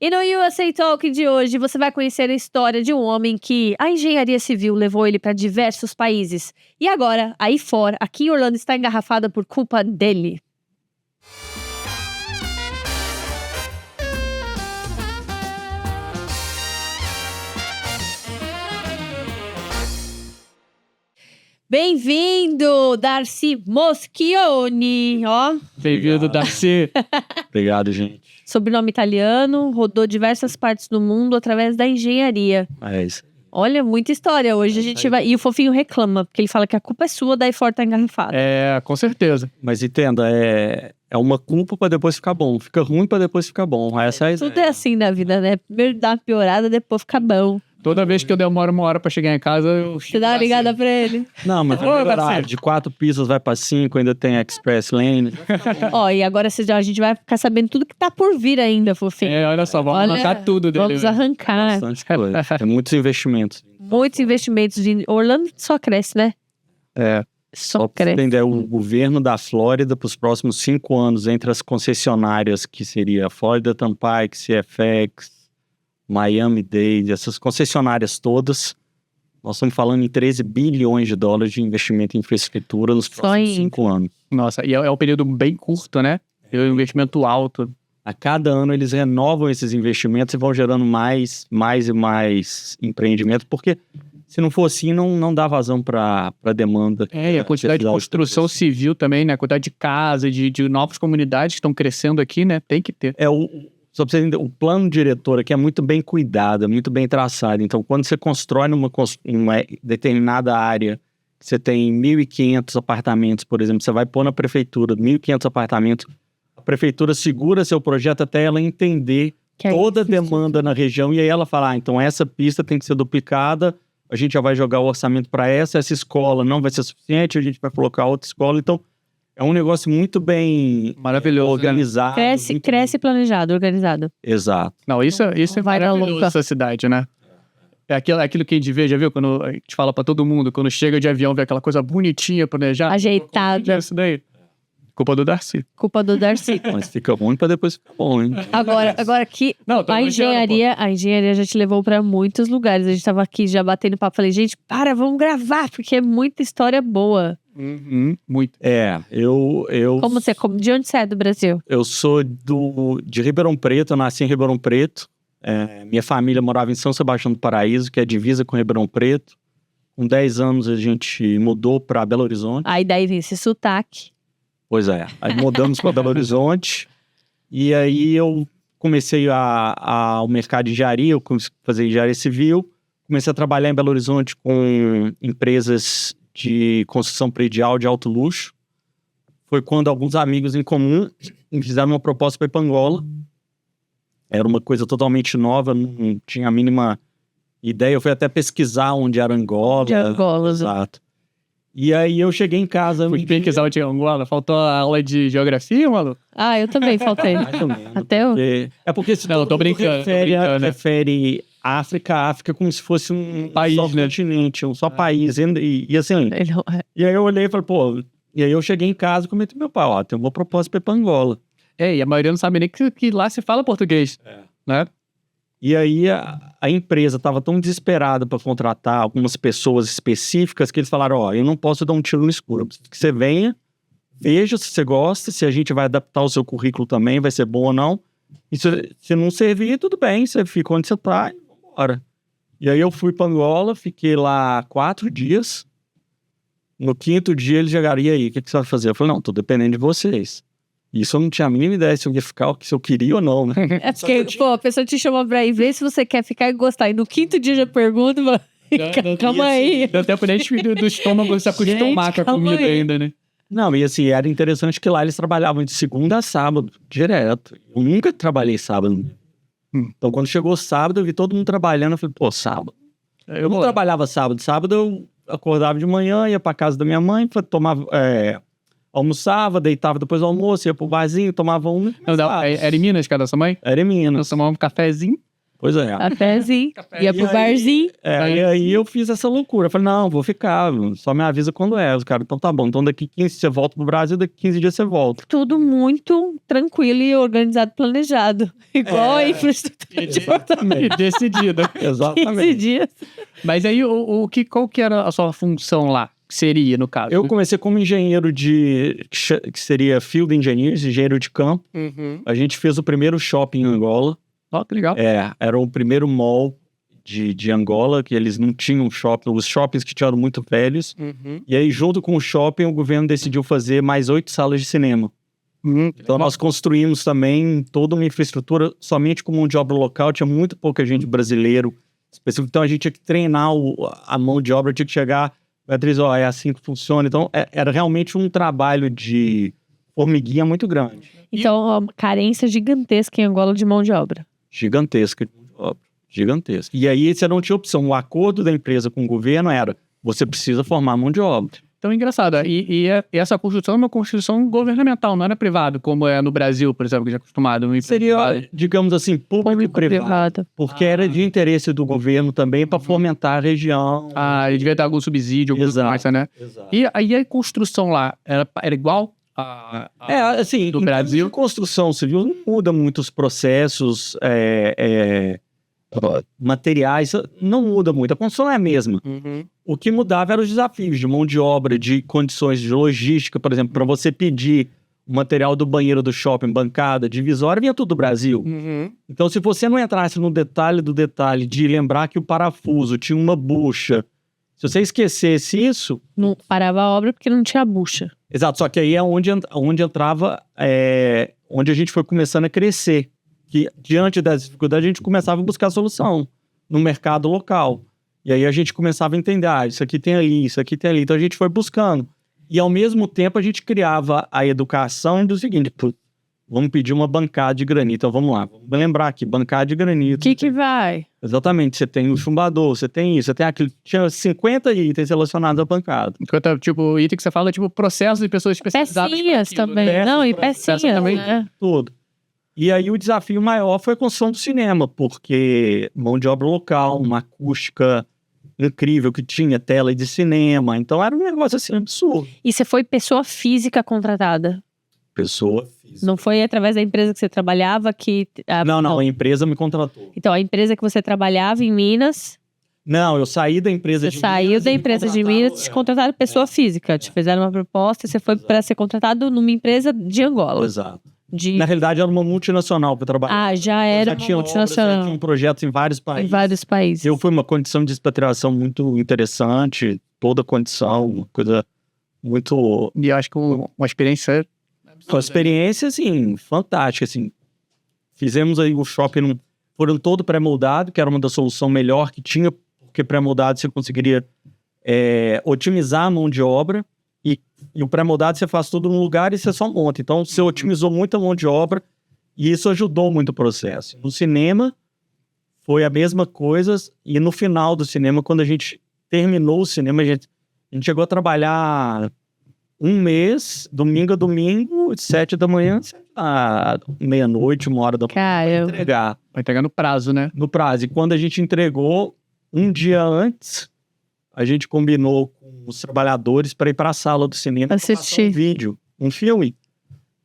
E no USA Talk de hoje, você vai conhecer a história de um homem que a engenharia civil levou ele para diversos países. E agora, a I4, aqui em Orlando, está engarrafada por culpa dele. Bem-vindo, Darcy Moschioni, ó. Bem-vindo, Darcy. Obrigado, gente. Sobrenome italiano, rodou diversas partes do mundo através da engenharia. É isso. Olha, muita história. Hoje a gente vai... E o fofinho reclama, porque ele fala que a culpa é sua, da I4 tá engarrafada. É, com certeza. Mas entenda, é uma culpa pra depois ficar bom. Fica ruim pra depois ficar bom. Essa é a ideia. Tudo é assim na vida, né? Primeiro dá uma piorada, depois fica bom. Toda vez que eu demoro 1 hora pra chegar em casa, eu... Você dá uma ligada pra ele. Não, mas vai melhorar. De 4 pistas vai pra 5, ainda tem Express Lane. Ó, e agora a gente vai ficar sabendo tudo que tá por vir ainda, fofinho. É, olha só, vamos arrancar tudo dele. Vamos arrancar. Bastante coisa. Tem muitos investimentos. Muitos investimentos. Orlando só cresce, né? É. Só Só pra você cresce. entender, o governo da Flórida, para os próximos 5 anos, entre as concessionárias, que seria Florida Turnpike, CFX, Miami-Dade, essas concessionárias todas, nós estamos falando em 13 bilhões de dólares de investimento em infraestrutura nos próximos 5 anos. Nossa, e é um período bem curto, né? É um investimento alto. A cada ano eles renovam esses investimentos e vão gerando mais e mais empreendimentos, porque se não for assim, não dá vazão para a demanda. É, e a quantidade de construção civil também, né? A quantidade de casas, de novas comunidades que estão crescendo aqui, né? Tem que ter. Só pra você entender, o plano diretor aqui é muito bem cuidado, é muito bem traçado. Então, quando você constrói numa determinada área, você tem 1.500 apartamentos, por exemplo, você vai pôr na prefeitura 1.500 apartamentos, a prefeitura segura seu projeto até ela entender toda a demanda na região e aí ela fala, então essa pista tem que ser duplicada, a gente já vai jogar o orçamento para essa escola não vai ser suficiente, a gente vai colocar outra escola, então é um negócio muito bem maravilhoso, organizado. Cresce planejado, organizado. Exato. Não, isso é maravilhoso essa cidade, né? É aquilo que a gente vê, já viu? Quando a gente fala pra todo mundo, quando chega de avião, vê aquela coisa bonitinha, planejada. Ajeitada. É isso daí. Culpa do Darcy. Culpa do Darcy. Mas fica ruim pra depois ficar bom, hein? Agora aqui, a engenharia já te levou pra muitos lugares. A gente tava aqui já batendo papo. Falei, gente, vamos gravar, porque é muita história boa. Muito. De onde você é do Brasil? Eu sou de Ribeirão Preto, eu nasci em Ribeirão Preto. Minha família morava em São Sebastião do Paraíso, que é divisa com Ribeirão Preto. Com 10 anos a gente mudou para Belo Horizonte. Aí daí vem esse sotaque. Pois é. Aí mudamos para Belo Horizonte. E aí eu comecei ao mercado de engenharia, eu comecei a fazer engenharia civil. Comecei a trabalhar em Belo Horizonte com empresas de construção predial de alto luxo. Foi quando alguns amigos em comum me fizeram uma proposta para ir para Angola. Era uma coisa totalmente nova, não tinha a mínima ideia. Eu fui até pesquisar onde era Angola. De Angola. Exato. E aí eu cheguei em casa... Fui pesquisar onde era Angola? Faltou a aula de geografia, maluco? Ah, eu também faltei. Mais ou menos. Até eu. É porque se não, tô brincando. Refere África como se fosse um país, só né? continente, um só país. E assim... E aí eu olhei e falei, pô... E aí eu cheguei em casa e comentei meu pai, ó, tem uma proposta para ir pra Angola. E a maioria não sabe nem que lá se fala português, né? E aí a empresa estava tão desesperada para contratar algumas pessoas específicas que eles falaram, ó, eu não posso dar um tiro no escuro. Eu preciso que você venha, veja se você gosta, se a gente vai adaptar o seu currículo também, vai ser bom ou não. E se não servir, tudo bem, você fica onde você tá e vambora. E aí eu fui para Angola, fiquei lá 4 dias. No 5º dia eles chegaram, e aí, o que você vai fazer? Eu falei, não, tô dependendo de vocês. Isso eu não tinha a mínima ideia se eu ia ficar, se eu queria ou não, né? É porque, a pessoa te chama pra ir ver se você quer ficar e gostar. E no 5º dia já pergunta, mano, calma aí. Deu tempo nem do estômago se acostumar com a comida ainda, né? Não, e assim, era interessante que lá eles trabalhavam de segunda a sábado, direto. Eu nunca trabalhei sábado. Então, quando chegou sábado, eu vi todo mundo trabalhando, eu falei, pô, sábado. Eu não trabalhava sábado. Sábado eu acordava de manhã, ia pra casa da minha mãe, tomava... almoçava, deitava depois do almoço, ia pro barzinho, tomava um... Era em Minas, cara, da sua mãe? Era em Minas. Nós tomávamos um cafezinho. Pois é. Cafézinho, ia pro barzinho. E aí eu fiz essa loucura. Eu falei, não, vou ficar, só me avisa quando é. Os caras, então tá bom, então daqui 15 você volta pro Brasil, daqui 15 dias você volta. Tudo muito tranquilo e organizado, planejado. Igual a infraestrutura de Fortaleza. E decidida. 15 Exatamente. dias. Mas aí, qual que era a sua função lá? Que seria, no caso? Eu comecei como engenheiro que seria Field Engineers, engenheiro de campo. Uhum. A gente fez o primeiro shopping em Angola. Ó, que legal. Era o primeiro mall de Angola, que eles não tinham shopping, os shoppings que tinham muito velhos. Uhum. E aí, junto com o shopping, o governo decidiu fazer mais 8 salas de cinema. Então, nós construímos também toda uma infraestrutura somente com mão de obra local. Tinha muito pouca gente brasileiro específico. Então, a gente tinha que treinar a mão de obra, tinha que chegar, Beatriz, é assim que funciona. Então, era realmente um trabalho de formiguinha muito grande. Então, uma carência gigantesca em Angola de mão de obra. Gigantesca de mão de obra. Gigantesca. E aí, você não tinha opção. O acordo da empresa com o governo era, você precisa formar mão de obra. Então, engraçado. E essa construção é uma construção governamental, não era privado, como é no Brasil, por exemplo, que já é acostumado. Seria, digamos assim, público-privado. Porque era de interesse do governo também para fomentar a região. Ele devia dar algum subsídio, alguma coisa, né? Exato. E aí a construção lá era igual assim, do Brasil? A construção civil não muda muito os processos, materiais, não muda muito. A construção é a mesma. Uhum. O que mudava eram os desafios de mão de obra, de condições de logística, por exemplo, para você pedir o material do banheiro do shopping, bancada, divisória, vinha tudo do Brasil. Uhum. Então, se você não entrasse no detalhe do detalhe de lembrar que o parafuso tinha uma bucha, se você esquecesse isso... Não parava a obra porque não tinha bucha. Exato, só que aí é onde entrava, onde a gente foi começando a crescer. Que diante das dificuldades, a gente começava a buscar solução no mercado local. E aí a gente começava a entender, isso aqui tem ali, isso aqui tem ali. Então a gente foi buscando. E ao mesmo tempo a gente criava a educação do seguinte, vamos pedir uma bancada de granito. Então vamos lá, vamos lembrar aqui, bancada de granito. O que vai? Exatamente, você tem o chumbador, você tem isso, você tem aquilo. Tinha 50 itens relacionados à bancada. Enquanto, tipo, item que você fala, tipo, processo de pessoas especializadas. Pecinhas naquilo, também. né? Não, e pecinhas também. né? Tudo. E aí o desafio maior foi a construção do cinema, porque mão de obra local, uma acústica incrível que tinha, tela de cinema. Então era um negócio assim absurdo. E você foi pessoa física contratada? Pessoa física. Não foi através da empresa que você trabalhava que... Não, a empresa me contratou. Então, a empresa que você trabalhava em Minas... Não, eu saí da empresa Você saiu da empresa de Minas e te contrataram pessoa física. Te fizeram uma proposta e você foi para ser contratado numa empresa de Angola. Exato. Na realidade, era uma multinacional que eu trabalhava. Já era uma multinacional. Tinha um projeto em vários países. Em vários países. Eu fui uma condição de expatriação muito interessante, toda condição, uma coisa muito... E eu acho que uma experiência... Uma experiência, assim, fantástica, assim. Fizemos aí o shopping, foram todo pré-moldado, que era uma da solução melhor que tinha, porque pré-moldado você conseguiria otimizar a mão de obra, e o pré-moldado você faz tudo num lugar e você só monta. Então, você otimizou muito a mão de obra e isso ajudou muito o processo. No cinema, foi a mesma coisa. E no final do cinema, quando a gente terminou o cinema, a gente chegou a trabalhar um mês, domingo a domingo, 7 da manhã, meia-noite, 1 hora da manhã, para entregar. Vai entregar no prazo, né? No prazo. E quando a gente entregou, um dia antes, a gente combinou com os trabalhadores para ir para a sala do cinema assistir um vídeo, um filme.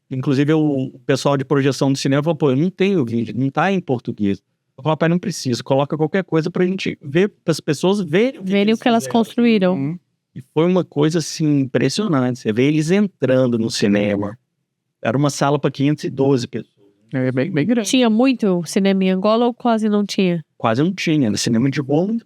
Inclusive, o pessoal de projeção do cinema falou, eu não tenho vídeo, não tá em português. Eu falei, não precisa, coloca qualquer coisa pra gente ver, para as pessoas verem o que elas construíram. E foi uma coisa, assim, impressionante. Você vê eles entrando no cinema. Era uma sala para 512 pessoas. É bem grande. Tinha muito cinema em Angola ou quase não tinha? Quase não tinha, era cinema de bom.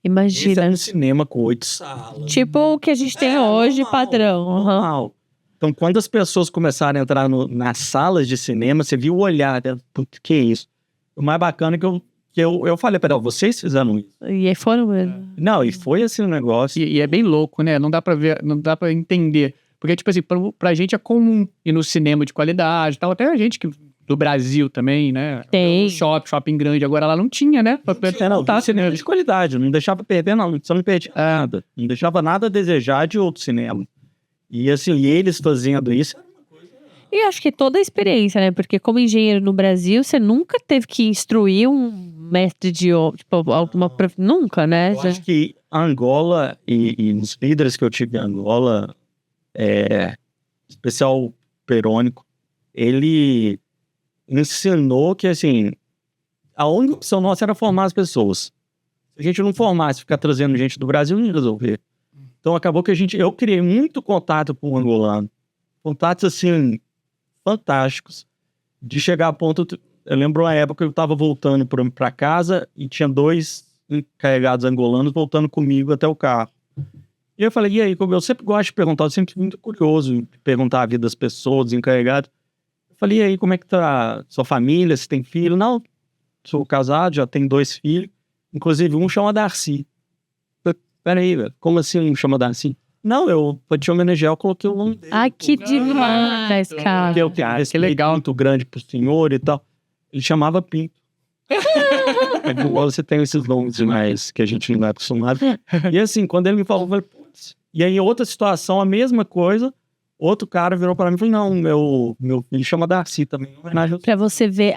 Imagina. Esse era um cinema com 8 salas. Tipo o que a gente tem hoje, normal, padrão. Normal. Então, quando as pessoas começaram a entrar nas salas de cinema, você viu o olhar, que é isso? O mais bacana é que eu falei, peraí, vocês fizeram isso? E aí foram mesmo. Não, e foi assim um negócio. E é bem louco, né? Não dá pra ver, não dá pra entender. Porque, tipo assim, pra gente é comum ir no cinema de qualidade e tal. Até a gente do Brasil também, né? Tem. Shopping grande. Agora lá não tinha, né? Não, cinema de qualidade. Não deixava perder, não. Você não perdia nada. Não deixava nada a desejar de outro cinema. E assim, eles fazendo isso... E acho que toda a experiência, né? Porque como engenheiro no Brasil, você nunca teve que instruir um mestre de tipo, alguma nunca, né? Eu acho que Angola e os líderes que eu tive em Angola, especial Perônico, ele ensinou que, assim, a única opção nossa era formar as pessoas. Se a gente não formasse, ficar trazendo gente do Brasil, não ia resolver. Então acabou que eu criei muito contato com o angolano. Contatos, assim, fantásticos. De chegar a ponto... Eu lembro uma época que eu estava voltando para casa e tinha 2 encarregados angolanos voltando comigo até o carro. E eu falei, e aí, como eu sempre gosto de perguntar, eu sempre fui muito curioso de perguntar a vida das pessoas, dos encarregados. Eu falei, e aí, como é que tá sua família? Se tem filho? Não, sou casado, já tenho 2 filhos. Inclusive, um chama Darcy. Peraí, velho, como assim um chama Darcy? Não, eu, pra te homenagear, eu coloquei o nome dele. Ai, que demais, cara. Que eu tenho esse legal, muito grande pro senhor e tal. Ele chamava Pinto. Igual você tem esses nomes demais que a gente não é acostumado. E assim, quando ele me falou, eu falei, putz. E aí, outra situação, a mesma coisa, outro cara virou pra mim e falou, não, meu filho chama Darcy também. Pra você ver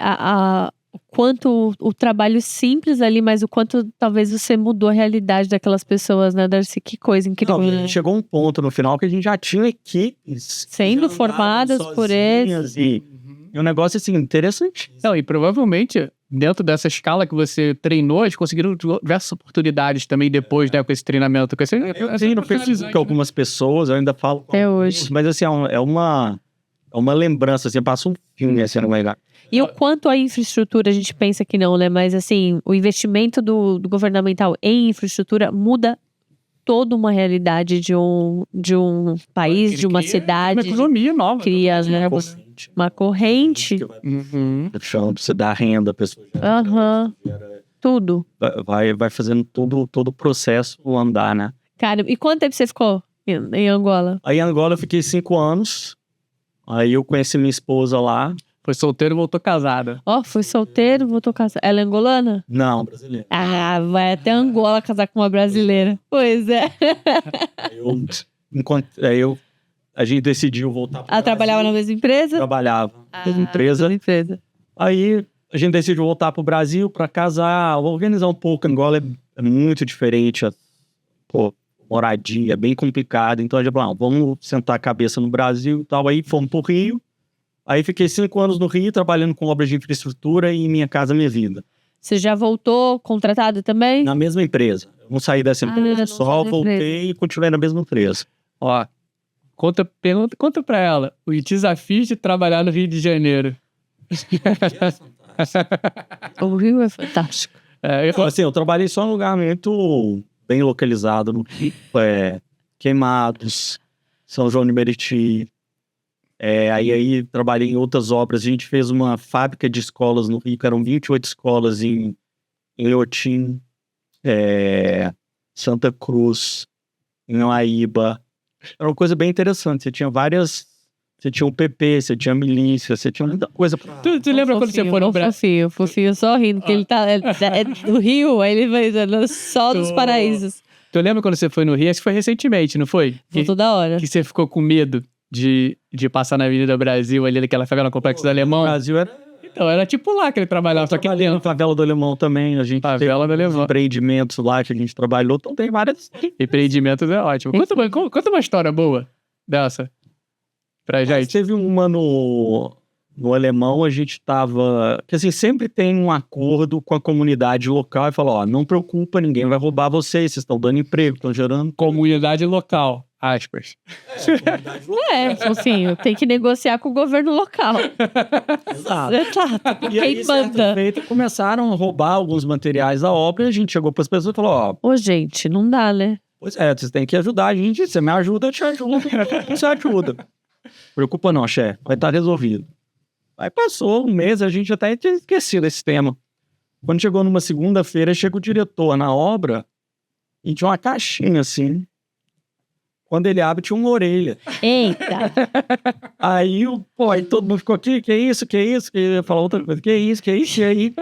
o quanto o trabalho simples ali, mas o quanto talvez você mudou a realidade daquelas pessoas, né, Darcy? Que coisa incrível. Não, chegou um ponto no final que a gente já tinha equipes sendo formadas por eles. E um negócio assim, interessante. Não, e provavelmente, dentro dessa escala que você treinou, eles conseguiram diversas oportunidades também depois, né, com esse treinamento. Com esse, eu tenho no Facebook algumas pessoas, eu ainda falo até hoje. Mas assim, é uma lembrança, assim, passa um filme, assim, não vai dar. E o quanto a infraestrutura, a gente pensa que não, né? Mas assim, o investimento do governamental em infraestrutura muda toda uma realidade de um país, de uma cidade. Uma economia nova. Cria, né? Uma corrente. Você dá renda, a pessoa tudo. Vai fazendo todo o processo andar, né? Cara, e quanto tempo você ficou em Angola? Aí em Angola eu fiquei 5 anos. Aí eu conheci minha esposa lá. Foi solteiro e voltou casada. Foi solteiro, voltou casada. Ela é angolana? Não, brasileira. Ah, vai até Angola casar com uma brasileira. Pois é. A gente decidiu voltar para Ela trabalhava na mesma empresa? Trabalhava na mesma empresa. Aí a gente decidiu voltar para o Brasil para casar, organizar um pouco. Angola é muito diferente. Moradia, é bem complicado. Então a gente falou, vamos sentar a cabeça no Brasil e tal. Aí fomos para o Rio. Aí fiquei 5 anos no Rio, trabalhando com obras de infraestrutura e Minha Casa Minha Vida. Você já voltou contratado também? Na mesma empresa. Eu não saí dessa empresa, só voltei e continuei na mesma empresa. Conta pra ela os desafios de trabalhar no Rio de Janeiro. O Rio é fantástico. Eu trabalhei só num lugar muito bem localizado no Rio. Queimados, São João de Meriti. Aí trabalhei em outras obras. A gente fez uma fábrica de escolas no Rio, que eram 28 escolas em Leotim, Santa Cruz, em Uaíba. Era uma coisa bem interessante. Você tinha o PP, você tinha a milícia, você tinha muita coisa pra... Tu lembra quando você foi no Brasil? Fofinho, só rindo, porque ele tá do Rio, aí ele vai só dos paraísos. Tu lembra quando você foi no Rio? Acho que foi recentemente, não foi? Foi toda hora. Que você ficou com medo de passar na Avenida Brasil, ali naquela favela Complexo do Alemão. O Brasil era... Então, era tipo lá que ele trabalhava, só que dentro. Na favela do Alemão também, a gente favela do Alemão. Empreendimentos lá que a gente trabalhou, então tem várias... Empreendimentos é ótimo. Conta uma história boa dessa pra gente. Teve uma no Alemão, a gente tava... Que assim, sempre tem um acordo com a comunidade local e fala, não preocupa, ninguém vai roubar vocês estão dando emprego, estão gerando... Comunidade local. Aspas. Fofinho, tem que negociar com o governo local. Exato. E aí, manda. Começaram a roubar alguns materiais da obra e a gente chegou para as pessoas e falou, gente, não dá, né? Pois vocês têm que ajudar a gente, você me ajuda, eu te ajudo, você ajuda. Preocupa não, chefe, vai estar resolvido. Aí passou um mês, a gente até tinha esquecido esse tema. Quando chegou numa segunda-feira, chega o diretor na obra e tinha uma caixinha assim. Quando ele abre, tinha uma orelha. Eita! Aí todo mundo ficou aqui, que é isso? Falou outra coisa, que é isso? E aí?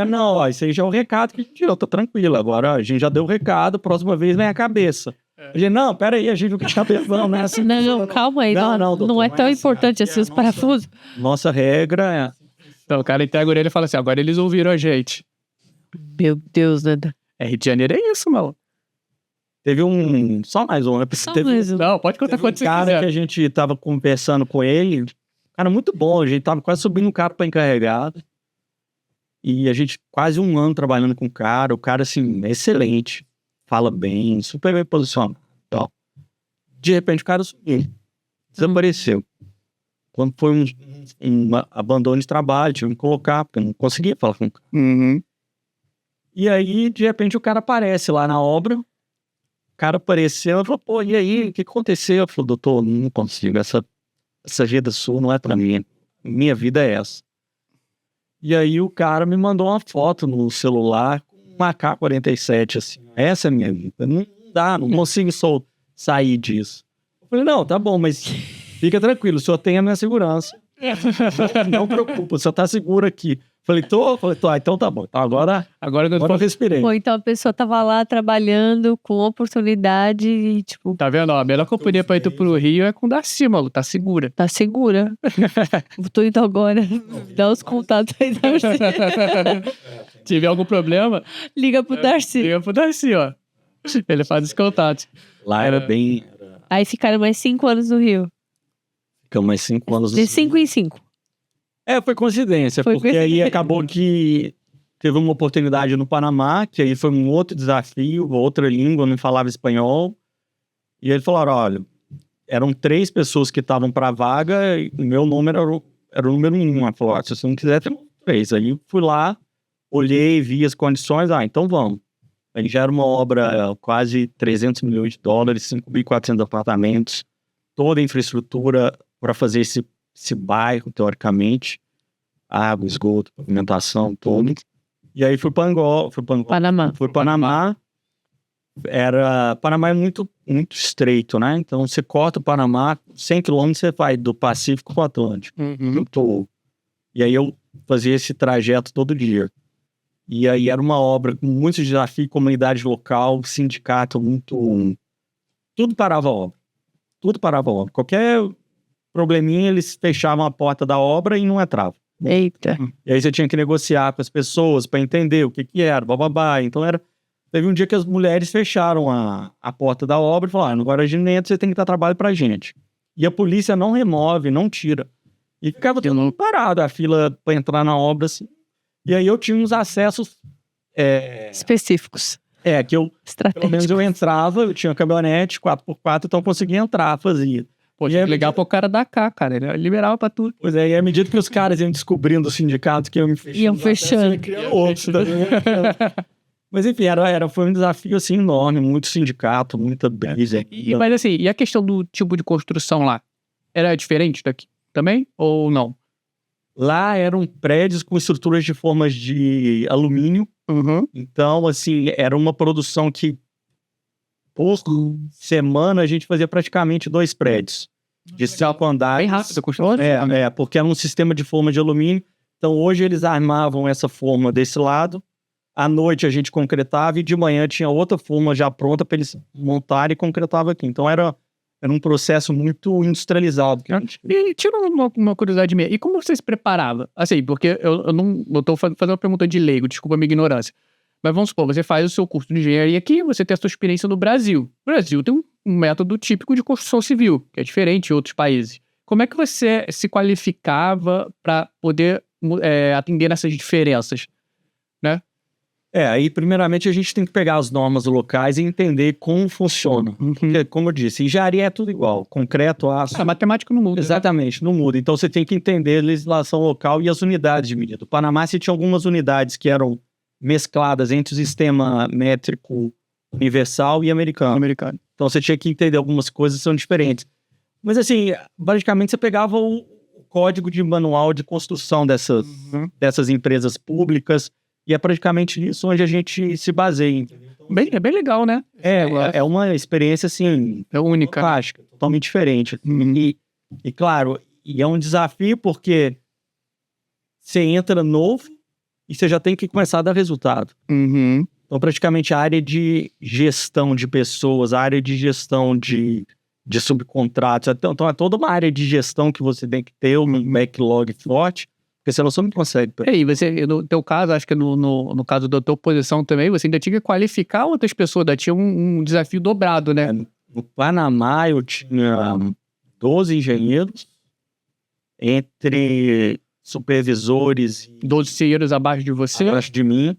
Não, isso aí já é o recado que a gente tirou, tá tranquilo. Agora a gente já deu o recado, próxima vez vem a cabeça. A gente, não, peraí, a gente não quer cabeça, não é assim. Não, calma aí, doutor, não é tão importante assim os parafusos. Nossa regra é... Então o cara entrega a orelha e fala assim, agora eles ouviram a gente. Meu Deus, né? Rio de Janeiro é isso, mano. Teve só mais um, né? Não, pode contar quanto você cara quiser. Que a gente tava conversando com ele, cara, muito bom, a gente tava quase subindo o cara pra encarregado. E a gente, quase 1 ano trabalhando com o cara assim, excelente, fala bem, super bem posicionado. Então, de repente o cara sumiu, desapareceu. Quando foi um abandono de trabalho, tive que colocar, porque eu não conseguia falar com o cara. E aí, de repente, o cara aparece lá na obra, o cara apareceu, eu falei, pô, e aí, o que aconteceu? Eu falei, doutor, não consigo, essa vida sua não é pra mim, minha vida é essa. E aí o cara me mandou uma foto no celular com uma AK-47, assim. Essa é a minha vida. Não dá, não consigo sair disso. Eu falei, não, tá bom, mas fica tranquilo, o senhor tem a minha segurança. Não preocupa, o senhor tá seguro aqui. Falei, tô, então tá bom. Então agora eu respirei. Pô, então a pessoa tava lá trabalhando com oportunidade e, tipo... Tá vendo? Ó, a melhor companhia pra ir pro Rio é com o Darcy, maluco. Tá segura. Tá segura. Tô indo agora. Dá os contatos aí, Darcy. Se tiver algum problema... Liga pro Darcy. Liga pro Darcy, ó. Ele faz os contatos. Lá era bem... Aí ficaram mais 5 anos no Rio. Ficamos mais 5 anos. De 5 em 5. Foi coincidência, porque aí acabou que teve uma oportunidade no Panamá, que aí foi um outro desafio, outra língua, não falava espanhol. E eles falaram, olha, eram 3 pessoas que estavam para a vaga e o meu número era o número 1. Ela falou, se você não quiser, tem 3. Aí fui lá, olhei, vi as condições, então vamos. Aí já era uma obra quase 300 milhões de dólares, 5.400 apartamentos, toda a infraestrutura para fazer esse bairro, teoricamente, água, esgoto, pavimentação, tudo. E aí fui para Angola, Panamá. Fui para Panamá. Panamá é muito, muito estreito, né? Então você corta o Panamá, 100 quilômetros você vai do Pacífico para o Atlântico. E aí eu fazia esse trajeto todo dia. E aí era uma obra com muitos desafios, comunidade local, sindicato, tudo parava a obra. Tudo parava a obra. Qualquer probleminha, eles fechavam a porta da obra e não entravam. Eita. E aí você tinha que negociar com as pessoas para entender o que era, bababá. Então teve um dia que as mulheres fecharam a porta da obra e falaram, agora a gente entra, você tem que dar trabalho pra gente. E a polícia não remove, não tira. E ficava todo mundo parado, a fila para entrar na obra, assim. E aí eu tinha uns acessos... específicos. Que eu, pelo menos eu entrava, eu tinha caminhonete 4x4, então eu conseguia entrar, fazia. Pô, tinha que ligar pro cara da K, cara, ele liberava pra tudo. Pois é, e à medida que os caras iam descobrindo o sindicato, que iam fechando. Mas enfim, foi um desafio assim enorme, muito sindicato, muita brisa. Mas assim, e a questão do tipo de construção lá? Era diferente daqui também, ou não? Lá eram prédios com estruturas de formas de alumínio. Então, assim, era uma produção que por semana a gente fazia praticamente 2 prédios. De 5 andares. Bem rápido a construção. Porque era um sistema de forma de alumínio. Então, hoje eles armavam essa forma desse lado. À noite a gente concretava e de manhã tinha outra forma já pronta para eles montarem e concretavam aqui. Então, era um processo muito industrializado. E tira uma curiosidade minha. E como você se preparava? Assim, porque eu não tô fazendo uma pergunta de leigo, desculpa a minha ignorância. Mas vamos supor, você faz o seu curso de engenharia aqui, você tem a sua experiência no Brasil. O Brasil tem um método típico de construção civil, que é diferente em outros países. Como é que você se qualificava para poder atender nessas diferenças, né? Aí primeiramente a gente tem que pegar as normas locais e entender como funciona. Porque, como eu disse, engenharia é tudo igual. Concreto, aço... A matemática não muda. Exatamente, não muda. Então você tem que entender a legislação local e as unidades de medida. O Panamá, você tinha algumas unidades que eram mescladas entre o sistema métrico universal e americano. Então você tinha que entender algumas coisas que são diferentes. Mas assim, basicamente você pegava o código de manual de construção dessas empresas públicas e é praticamente isso onde a gente se baseia. É bem legal, né? É uma experiência assim... única. Fantástica, totalmente diferente. E claro, é um desafio porque você entra novo e você já tem que começar a dar resultado. Então, praticamente, a área de gestão de pessoas, a área de gestão de subcontratos. Então, é toda uma área de gestão que você tem que ter, um backlog forte, Porque senão você não consegue. E aí, você, no teu caso, acho que no caso da tua posição também, você ainda tinha que qualificar outras pessoas, ainda tinha um desafio dobrado, né? No Panamá, eu tinha 12 engenheiros, entre supervisores 12 engenheiros abaixo de você. abaixo de mim,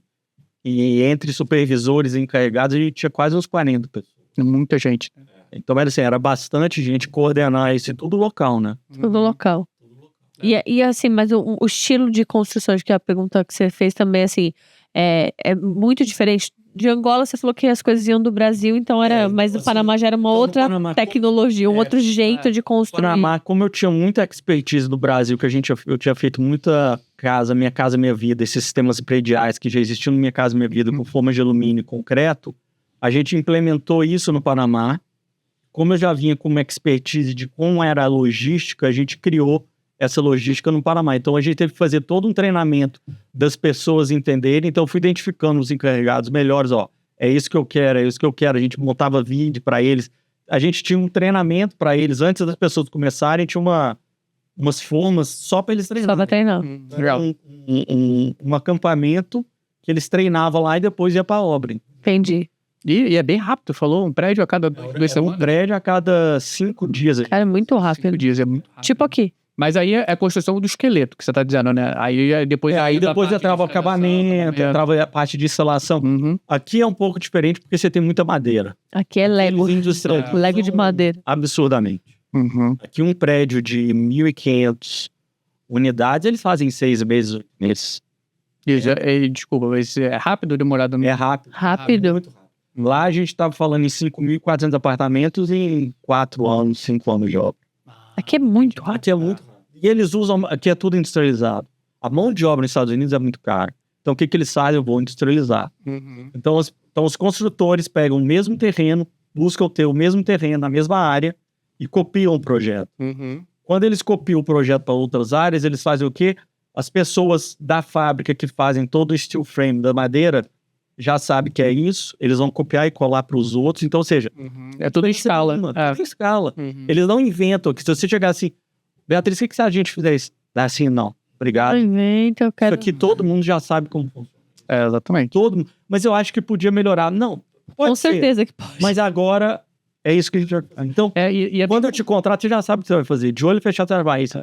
e entre supervisores e encarregados, a gente tinha quase uns 40 pessoas. Muita gente. Então, era assim, era bastante gente coordenar isso, tudo local, né? Tudo local. E assim, mas o estilo de construção, acho que a pergunta que você fez também, assim, é muito diferente. De Angola, você falou que as coisas iam do Brasil, então era. Mas no Panamá já era uma outra tecnologia, um outro jeito de construir. Panamá, como eu tinha muita expertise no Brasil, que eu tinha feito muita Minha Casa Minha Vida, esses sistemas prediais que já existiam no Minha Casa Minha Vida, com forma de alumínio e concreto, a gente implementou isso no Panamá. Como eu já vinha com uma expertise de como era a logística, a gente criou essa logística no Panamá. Então, a gente teve que fazer todo um treinamento das pessoas entenderem. Então, eu fui identificando os encarregados melhores. É isso que eu quero, é isso que eu quero. A gente montava vídeo para eles. A gente tinha um treinamento para eles. Antes das pessoas começarem, tinha umas formas só para eles treinarem. Só para treinar. Legal. Um acampamento que eles treinavam lá e depois ia para a obra. Entendi. E é bem rápido, falou? Um prédio a cada 2 semanas? Um prédio a cada 5 dias. Cara, é muito rápido. 5 dias, é muito rápido. Tipo aqui. Mas aí é a construção do esqueleto que você tá dizendo, né? Aí depois... Aí depois entrava o acabamento, entrava a parte de instalação. Uhum. Aqui é um pouco diferente porque você tem muita madeira. Aqui é Lego. Eles industrializam Lego de madeira. absurdamente. Uhum. Aqui um prédio de 1.500 unidades, eles fazem 6 meses. Desculpa, mas é rápido ou demorado? É rápido. Rápido. Muito rápido. Lá a gente estava falando em 5.400 apartamentos em 4 anos, 5 anos de obra. Aqui é muito rápido. Aqui é muito rápido. E eles usam, aqui é tudo industrializado. A mão de obra nos Estados Unidos é muito cara. Então o que eles fazem? Eu vou industrializar. Uhum. Então os construtores pegam o mesmo terreno, buscam ter o mesmo terreno na mesma área e copiam o projeto. Uhum. Quando eles copiam o projeto para outras áreas, eles fazem o quê? As pessoas da fábrica que fazem todo o steel frame da madeira já sabem que é isso, eles vão copiar e colar para os outros. Então, ou seja, É tudo em escala. Tudo em escala. Uhum. Eles não inventam. Que se você chegar assim, Beatriz, o que se a gente fizer isso? Dá assim, não. Obrigado. Inventa, eu quero. Isso aqui todo mundo já sabe como funciona. Exatamente. Todo mundo. Mas eu acho que podia melhorar. Não, pode Com ser. certeza que pode. Mas agora é isso que a gente vai... Então, E é quando eu te contrato, você já sabe o que você vai fazer. De olho fechado, você vai isso.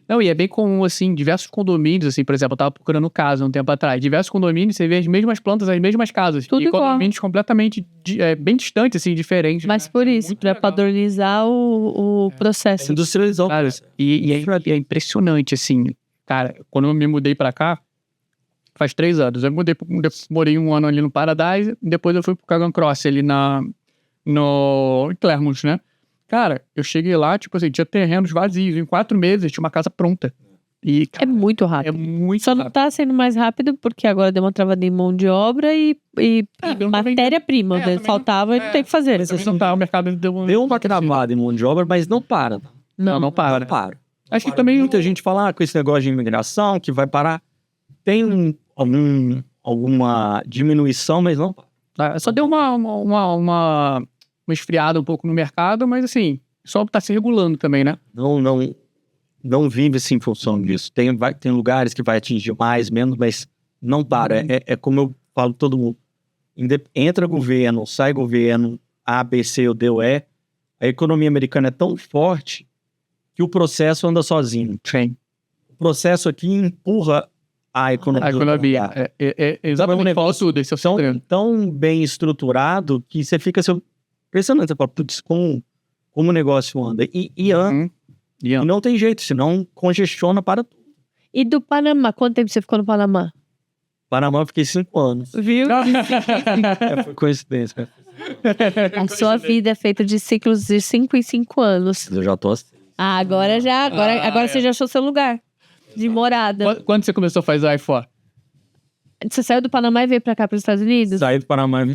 Não, e é bem comum, assim, diversos condomínios, assim, por exemplo, eu tava procurando casa um tempo atrás, diversos condomínios, você vê as mesmas plantas, as mesmas casas. Tudo e igual. condomínios completamente, bem distantes, assim, diferentes. Mas né? por isso, Muito pra legal. padronizar o processo. Industrializou. Cara, é impressionante, assim, cara, quando eu me mudei pra cá, faz 3 anos, eu morei 1 ano ali no Paradise, depois eu fui pro Cagan Cross, ali em Clermont, né? Cara, eu cheguei lá, tipo assim, tinha terrenos vazios. Em 4 meses, tinha uma casa pronta. E, cara, É muito é rápido. muito Só não rápido. tá sendo mais rápido porque agora deu uma travada em mão de obra e não tá matéria-prima. também Faltava e não tem o que fazer. Mas também não tá, o mercado deu uma travada em mão de obra, mas não para. Não para. Não para. Acho que também... Muita gente fala com esse negócio de imigração, que vai parar. Tem alguma diminuição, mas não para. Só deu uma esfriada um pouco no mercado, mas assim, só tá se regulando também, né? Não vive assim em função disso. Tem lugares que vai atingir mais, menos, mas não para. É como eu falo pra todo mundo. Entra governo, sai governo, A, B, C ou D ou E, a economia americana é tão forte que o processo anda sozinho. Sim. O processo aqui empurra a economia. A economia. Exatamente, falou tudo. Esse é o segredo. Tão bem estruturado que você fica impressionante. Você fala, putz, como o negócio anda. E anda. E não tem jeito, senão congestiona para tudo. E do Panamá? Quanto tempo você ficou no Panamá? Panamá eu fiquei 5 anos. Viu? Foi coincidência. A sua vida é feita de ciclos de 5 em 5 anos. Eu já tô assim. Agora você já achou seu lugar de morada. Quando você começou a fazer i4? Você saiu do Panamá e veio pra cá, pros Estados Unidos? Saí do Panamá.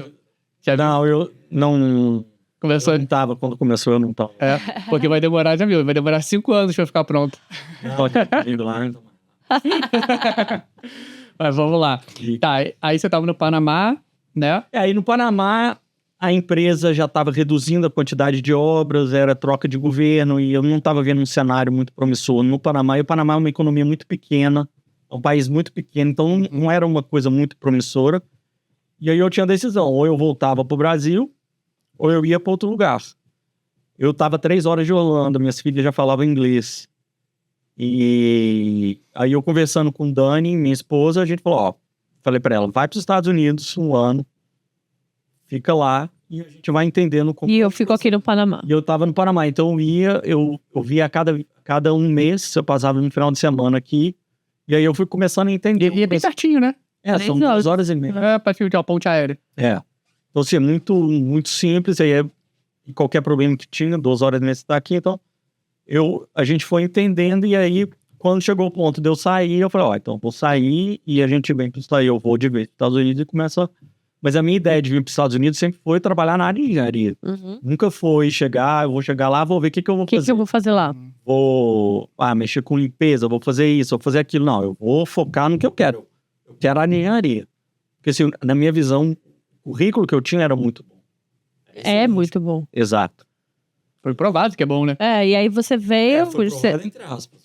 Não, eu não... Começou... Eu não tava. Quando começou, eu não tava. Porque vai demorar, já viu? Vai demorar 5 anos pra ficar pronto. Indo lá, então. Mas vamos lá. Tá, aí você tava no Panamá, né? Aí no Panamá, a empresa já estava reduzindo a quantidade de obras, era troca de governo, e eu não estava vendo um cenário muito promissor no Panamá. E o Panamá é uma economia muito pequena, É um país muito pequeno, então não era uma coisa muito promissora. E aí eu tinha a decisão, ou eu voltava pro Brasil, ou eu ia para outro lugar. Eu estava 3 horas de Holanda, minhas filhas já falavam inglês. E aí eu conversando com Dani, minha esposa, a gente falou, ó, falei para ela, vai para os Estados Unidos 1 ano, fica lá e a gente vai entendendo como... E eu fico aqui no Panamá. E eu tava no Panamá, então eu via a cada 1 mês, eu passava no final de semana aqui, e aí eu fui começando a entender. E é bem certinho, né? São 2 horas e meia. É, pra filtrar a ponte aérea. Então, assim, é muito simples, aí qualquer problema que tinha, 2 horas e meia você tá aqui, então a gente foi entendendo, e aí quando chegou o ponto de eu sair, eu falei, ó, então vou sair, e a gente vem para sair, eu vou de vez para os Estados Unidos e começa... Mas a minha ideia de vir para os Estados Unidos sempre foi trabalhar na área de engenharia. Nunca foi eu vou chegar lá, vou ver o que eu vou fazer. O que eu vou fazer lá? Vou mexer com limpeza, vou fazer isso, vou fazer aquilo. Não, eu vou focar no que eu quero. Eu quero a engenharia. Porque, assim, na minha visão, o currículo que eu tinha era muito bom. É muito bom. Exato. Foi provado que é bom, né? E aí você veio... Foi provado entre aspas.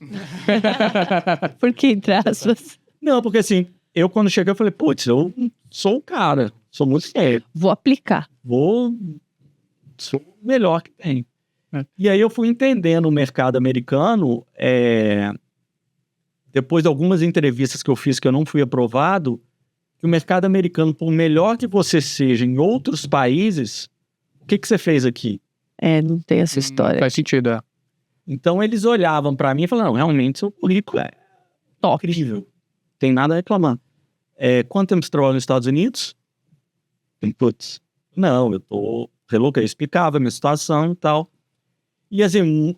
Por que entre aspas? Não, porque assim, eu quando cheguei, eu falei, putz, eu sou o cara, sou muito sério. Vou aplicar. Sou o melhor que tem. E aí eu fui entendendo o mercado americano, depois de algumas entrevistas que eu fiz que eu não fui aprovado, que o mercado americano, por melhor que você seja em outros países, o que você fez aqui? Não tem essa história. Faz sentido, Então eles olhavam pra mim e falavam, não, realmente seu currículo é top. incrível. Tem nada a reclamar. Quanto tempo você trabalha nos Estados Unidos? Putz, não, eu tô reloquei, eu explicava a minha situação e tal. E assim,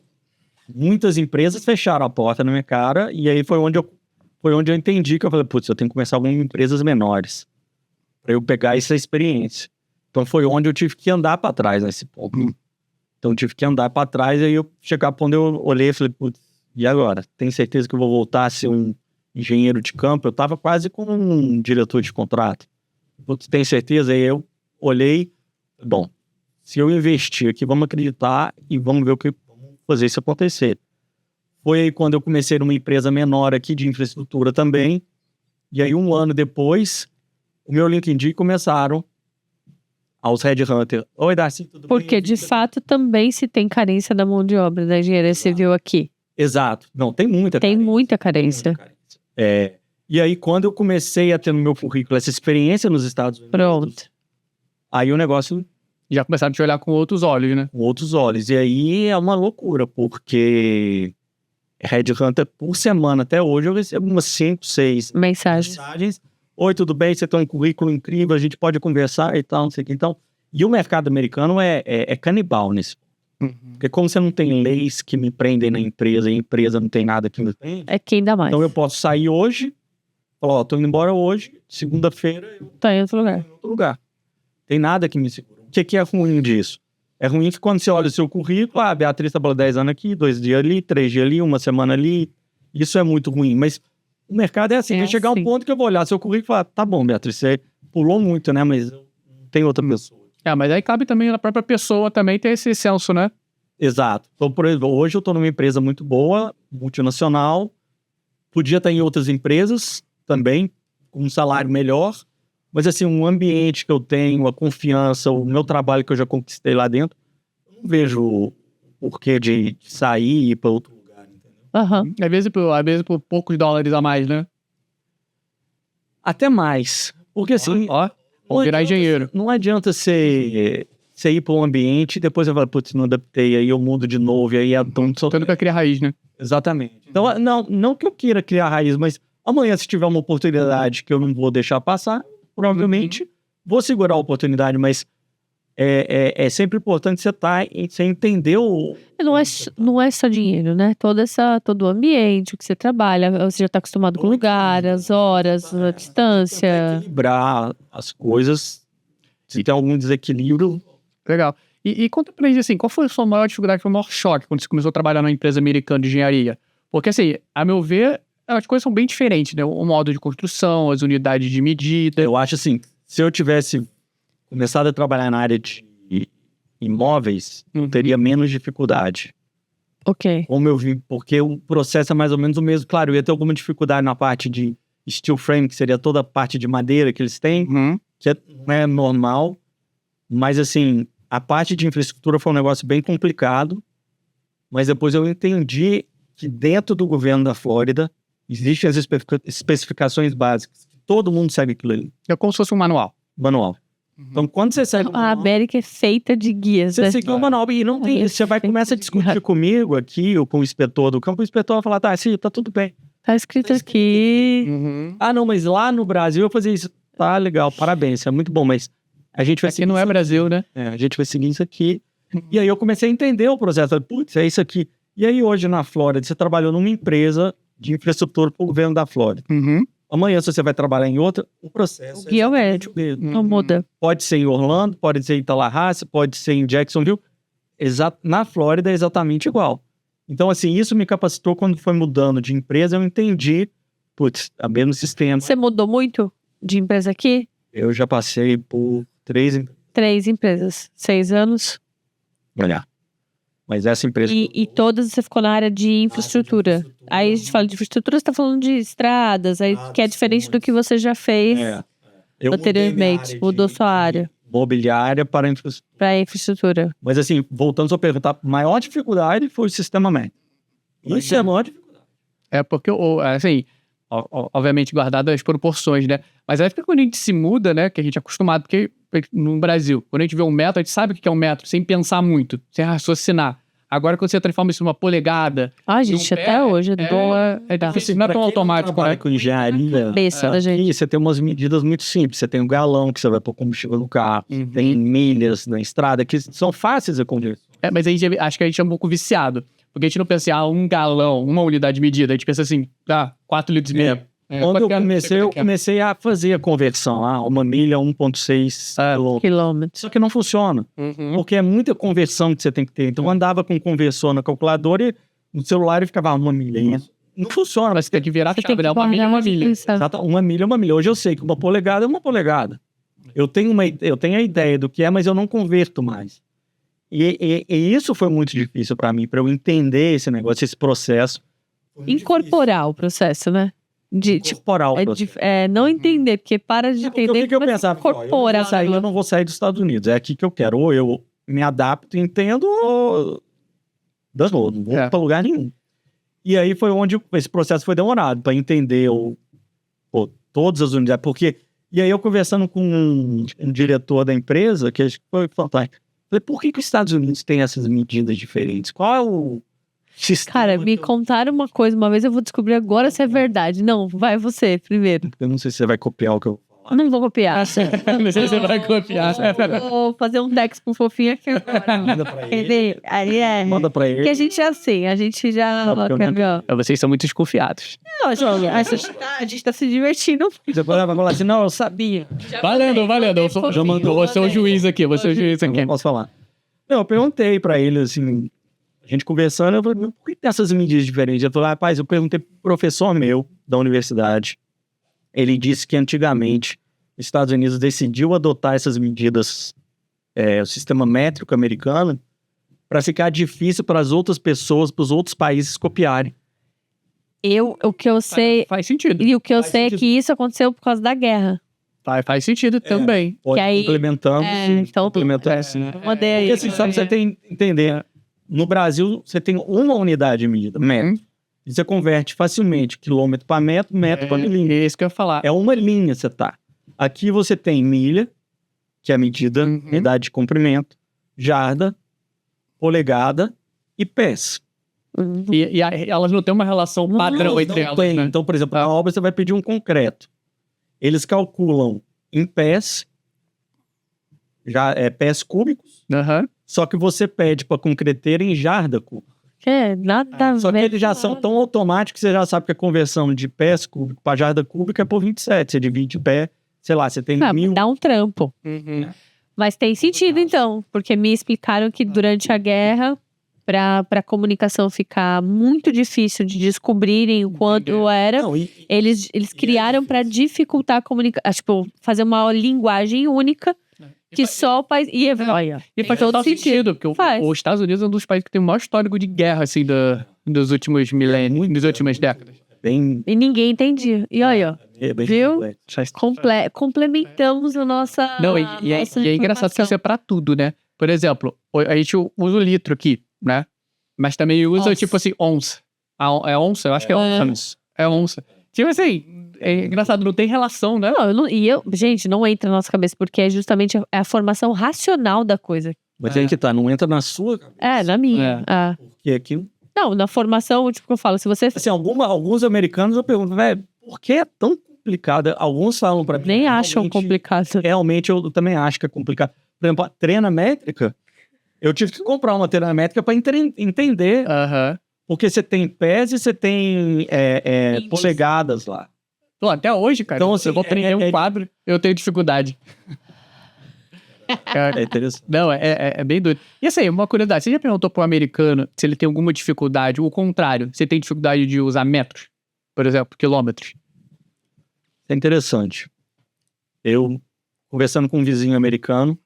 muitas empresas fecharam a porta na minha cara, e aí foi onde eu entendi que eu falei, putz, eu tenho que começar algumas empresas menores para eu pegar essa experiência. Então foi onde eu tive que andar para trás nesse ponto. Então eu tive que andar para trás, e aí eu chegava quando eu olhei e falei, putz, e agora? Tenho certeza que eu vou voltar a ser um engenheiro de campo? Eu tava quase como um diretor de contrato. Putz, tem certeza? Aí eu olhei, bom, se eu investir aqui, vamos acreditar e vamos ver o que vamos fazer isso acontecer. Foi aí quando eu comecei numa empresa menor aqui de infraestrutura também, e aí 1 ano depois, o meu LinkedIn começaram aos headhunters. Oi, Darcy, tudo bem? Porque, de fato, também se tem carência da mão de obra da engenharia civil aqui. Exato. Não, tem muita Tem carência. muita carência. E aí, quando eu comecei a ter no meu currículo essa experiência nos Estados Unidos, Pronto. aí o negócio Já começaram a te olhar com outros olhos, né? com outros olhos. E aí é uma loucura, porque headhunter por semana, até hoje, eu recebo umas 5, 6 mensagens. Oi, tudo bem? Você tem um currículo incrível, a gente pode conversar e tal, não sei o que. Então, e o mercado americano é canibal nisso. Porque como você não tem leis que me prendem na empresa, e a empresa não tem nada que me prende, É quem dá mais. então eu posso sair hoje, falar, ó, tô indo embora hoje, segunda-feira eu Tá em outro lugar. em outro lugar. Tem nada que me segura. O que é ruim disso? É ruim que quando você olha o seu currículo, a Beatriz trabalhou 10 anos aqui, 2 dias ali, 3 dias ali, 1 semana ali. Isso é muito ruim. Mas o mercado é assim. Vai chegar um ponto que eu vou olhar seu currículo e falar, tá bom, Beatriz, você pulou muito, né? Mas tem outra pessoa. Mas aí cabe também na própria pessoa também ter esse senso, né? Exato. Então, por exemplo, hoje eu tô numa empresa muito boa, multinacional. Podia estar em outras empresas também, com um salário melhor. Mas, assim, um ambiente que eu tenho, a confiança, o meu trabalho que eu já conquistei lá dentro, eu não vejo porquê de sair e ir para outro lugar, entendeu? Às vezes por poucos dólares a mais, né? Até mais. Porque, assim, Vou virar engenheiro. não adianta você ir para um ambiente e depois você fala, putz, não adaptei, aí eu mudo de novo, e aí é tão... Tendo que criar raiz, né? Exatamente. Então, não que eu queira criar raiz, mas amanhã, se tiver uma oportunidade que eu não vou deixar passar, provavelmente vou segurar a oportunidade, mas é sempre importante você entender o... Não é só dinheiro, né? Todo o ambiente, o que você trabalha, você já tá acostumado com o lugar, as horas, a distância. Equilibrar as coisas, se tem algum desequilíbrio. Legal. E conta pra gente, assim, qual foi a sua maior dificuldade, foi o maior choque quando você começou a trabalhar numa empresa americana de engenharia? Porque, assim, a meu ver, as coisas são bem diferentes, né? O modo de construção, as unidades de medida. Eu acho assim, se eu tivesse começado a trabalhar na área de imóveis, eu teria menos dificuldade. Ok. como eu vi, porque o processo é mais ou menos o mesmo. Claro, eu ia ter alguma dificuldade na parte de steel frame, que seria toda a parte de madeira que eles têm, que não é normal. Mas, assim, a parte de infraestrutura foi um negócio bem complicado. Mas depois eu entendi que dentro do governo da Flórida existem as especificações básicas. Todo mundo segue aquilo ali. É como se fosse um manual. Manual. Então, quando você segue o A manual, América é feita de guias, você né? segue o manual e não tem. Você vai começar a discutir comigo aqui, ou com o inspetor do campo, o inspetor vai falar, tá, sim, tá tudo bem. Tá escrito aqui. Ah, não, mas lá no Brasil eu fazia isso. Tá, legal, parabéns, é muito bom, mas a gente vai Aqui não é Brasil, né? a gente vai seguir isso aqui. E aí eu comecei a entender o processo. Falei, putz, é isso aqui. E aí hoje na Flórida, você trabalhou numa empresa de infraestrutura para o governo da Flórida. Amanhã, se você vai trabalhar em outra, o processo O guia é o exatamente o mesmo. Não muda. Pode ser em Orlando, pode ser em Tallahassee, pode ser em Jacksonville. Na Flórida é exatamente igual. Então, assim, isso me capacitou quando foi mudando de empresa, eu entendi, putz, é o mesmo sistema. Você mudou muito de empresa aqui? Eu já passei por 3 3 empresas. 6 anos. olhar. Mas essa empresa... E todas você ficou na área de infraestrutura. Aí a gente fala de infraestrutura, você tá falando de estradas, aí que é diferente do que você já fez Eu mudei minha anteriormente. área Mudou de sua área mobiliária para infraestrutura. para infraestrutura. Mas assim, voltando à sua pergunta, a maior dificuldade foi o sistema médico. Isso é a maior dificuldade. É porque, assim, obviamente guardado as proporções, né? Mas aí fica quando a gente se muda, né? Que a gente é acostumado, porque no Brasil, quando a gente vê um metro, a gente sabe o que é um metro, sem pensar muito, sem raciocinar. Agora, quando você transforma isso numa polegada... Ah, gente, até hoje não assim, não é tão automático, né? Com engenharia, cabeça da gente. aqui você tem umas medidas muito simples. Você tem um galão que você vai pôr combustível no carro, tem milhas na estrada, que são fáceis de converter. Mas aí acho que a gente é um pouco viciado. Porque a gente não pensa assim, um galão, uma unidade de medida. A gente pensa assim, 4 litros e meio. Quando eu comecei a fazer a conversão, uma milha 1,6 Quilômetros. Só que não funciona, porque é muita conversão que você tem que ter. Então eu andava com conversor na calculadora e no celular e ficava uma milha. Não funciona. Mas você tem que virar a Você tem chave, que né? Uma milha é uma milha. Exato, uma milha é uma milha. Hoje eu sei que uma polegada é uma polegada. Eu tenho a ideia do que é, mas eu não converto mais. E isso foi muito difícil para mim, para eu entender esse negócio, esse processo. Incorporar o processo, né? Incorporar o processo. Não entender, porque para de Porque entender. o que eu pensava? Incorporar. Eu não vou sair dos Estados Unidos. É aqui que eu quero. Ou eu me adapto e entendo, ou danou, não vou para lugar nenhum. E aí foi onde esse processo foi demorado, para entender todas as unidades. E aí eu conversando com um diretor da empresa, que acho que foi fantástico. Falei, por que os Estados Unidos têm essas medidas diferentes? Qual é o sistema? Cara, me contaram uma coisa uma vez, eu vou descobrir agora se é verdade. Não, vai você primeiro. Eu não sei se você vai copiar o que eu... Não vou copiar. Não sei se você vai copiar. Vou fazer um Dex com fofinho aqui agora. Manda pra ele. Manda pra ele. Que a gente é assim, a gente já... Vocês são muito desconfiados. Não, a gente tá se divertindo. Você vai falar assim, não, eu sabia. Valendo. Eu vou ser o juiz aqui, Não posso falar. Não, eu perguntei pra ele, assim, a gente conversando, eu falei, por que tem essas medidas diferentes? Ele falou, rapaz, eu perguntei pro professor meu da universidade. Ele disse que antigamente os Estados Unidos decidiu adotar essas medidas, o sistema métrico americano, para ficar difícil para as outras pessoas, para os outros países copiarem. O que eu sei... Faz sentido. E o que eu sei é que isso aconteceu por causa da guerra. Faz sentido também. Pode Que aí- complementando. Então, complementando. mandei aí. Porque assim, só pra você entender, no Brasil você tem uma unidade de medida, metro. E você converte facilmente quilômetro para metro, metro para milímetro. É isso que eu ia falar. É uma linha você tá. Aqui você tem milha, que é a medida, unidade de comprimento, jarda, polegada e pés. E elas não têm uma relação padrão entre elas, Tem. né? Então, por exemplo, na obra você vai pedir um concreto. Eles calculam em pés, pés cúbicos, só que você pede para concreteira em jarda cúbica. Nada a ver. Só que eles já são tão automáticos que você já sabe que a conversão de pés cúbicos para jarda cúbica é por 27. Você divide pé, sei lá, você tem 1000. Dá um trampo. Mas tem sentido, então. Porque me explicaram que durante a guerra, para a comunicação ficar muito difícil de descobrirem o quanto era, Não, eles criaram para dificultar a comunicação. Tipo, fazer uma linguagem única Que só o país... E olha, E faz todo total sentido, porque Faz. os Estados Unidos é um dos países que tem o maior histórico de guerra, assim, dos últimos milênios, das últimas décadas. Bem, E ninguém entendia. E olha, bem viu? complexo. Complementamos a nossa... Não, e é nossa engraçado que isso é pra tudo, né? Por exemplo, a gente usa o litro aqui, né? Mas também usa, Onça. tipo assim, onça. É onça? Eu acho que é onça. É onça. Tipo assim, é engraçado, não tem relação, né? Não, gente, não entra na nossa cabeça, porque é justamente a formação racional da coisa. Mas aí que tá, não entra na sua cabeça. É, na minha. Porque aqui... Não, na formação, tipo, que eu falo, se você Assim, alguns americanos eu pergunto, velho, por que é tão complicado? Alguns falam pra mim. nem acham realmente- complicado. Realmente eu também acho que é complicado. Por exemplo, a trena métrica, eu tive que comprar uma trena métrica pra entender. Aham. Porque você tem pés e você tem Índice. polegadas lá. Pô, até hoje, cara, Então, assim, eu vou prender um quadro, eu tenho dificuldade. Cara, É interessante. não, é bem doido. E assim, uma curiosidade, você já perguntou pro americano se ele tem alguma dificuldade, o contrário, você tem dificuldade de usar metros, por exemplo, quilômetros? É interessante. Eu, conversando com um vizinho americano,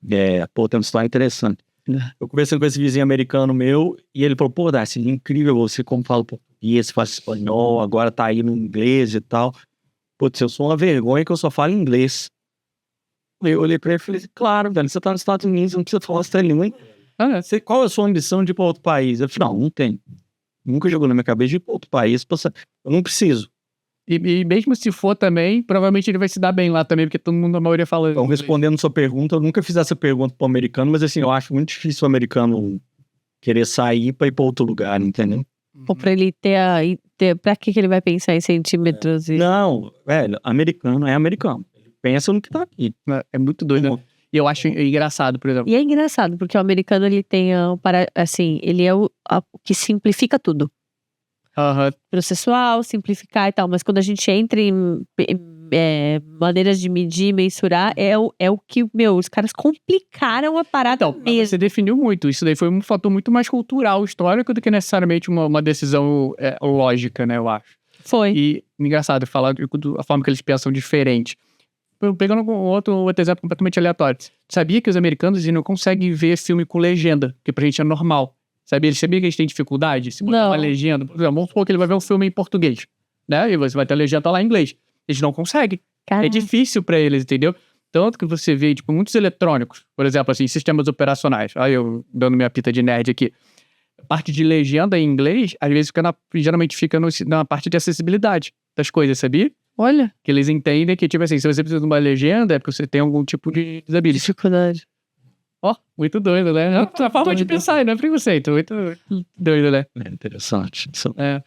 tem uma história interessante. Eu conversando com esse vizinho americano meu, e ele falou, pô, Darcy, incrível você como fala português, fala espanhol, agora tá aí no inglês e tal. Putz, eu sou uma vergonha que eu só falo inglês. Eu olhei pra ele e falei, claro, velho, você tá nos Estados Unidos, não precisa falar essa língua, hein? Qual é a sua ambição de ir pra outro país? Eu falei, não tem. Nunca jogou na minha cabeça de ir pra outro país, eu não preciso. E mesmo se for também, provavelmente ele vai se dar bem lá também, porque todo mundo, a maioria fala Então, inglês. respondendo sua pergunta, eu nunca fiz essa pergunta pro americano, mas assim, eu acho muito difícil o americano querer sair pra ir pra outro lugar, entendeu? Ou pra ele ter. Pra que ele vai pensar em centímetros? Não, velho, americano é americano. Ele pensa no que tá aqui. É muito doido, né? E eu acho engraçado, por exemplo. E é engraçado, porque o americano, ele tem assim, ele é o que simplifica tudo. Aham. Processual, simplificar e tal, mas quando a gente entra em maneiras de medir, mensurar, é o que, os caras complicaram a parada Então, mesmo. você definiu muito. Isso daí foi um fator muito mais cultural, histórico, do que necessariamente uma decisão lógica, né, eu acho. Foi. E engraçado falar a forma que eles pensam diferente. Pegando outro exemplo completamente aleatório. Sabia que os americanos não conseguem ver filme com legenda, que pra gente é normal. Sabia que eles têm dificuldade? Se botar uma legenda, por exemplo, vamos supor que ele vai ver um filme em português, né? E você vai ter a legenda lá em inglês. Eles não conseguem. Caraca. É difícil pra eles, entendeu? Tanto que você vê, tipo, muitos eletrônicos, por exemplo, assim, sistemas operacionais. Aí eu dando minha pita de nerd aqui. A parte de legenda em inglês, às vezes geralmente fica na parte de acessibilidade das coisas, sabia? Olha, Que eles entendem que, tipo assim, se você precisa de uma legenda, é porque você tem algum tipo de disability. dificuldade. Ó, muito doido, né? É uma forma de pensar, não é preconceito. Muito doido, né? É interessante.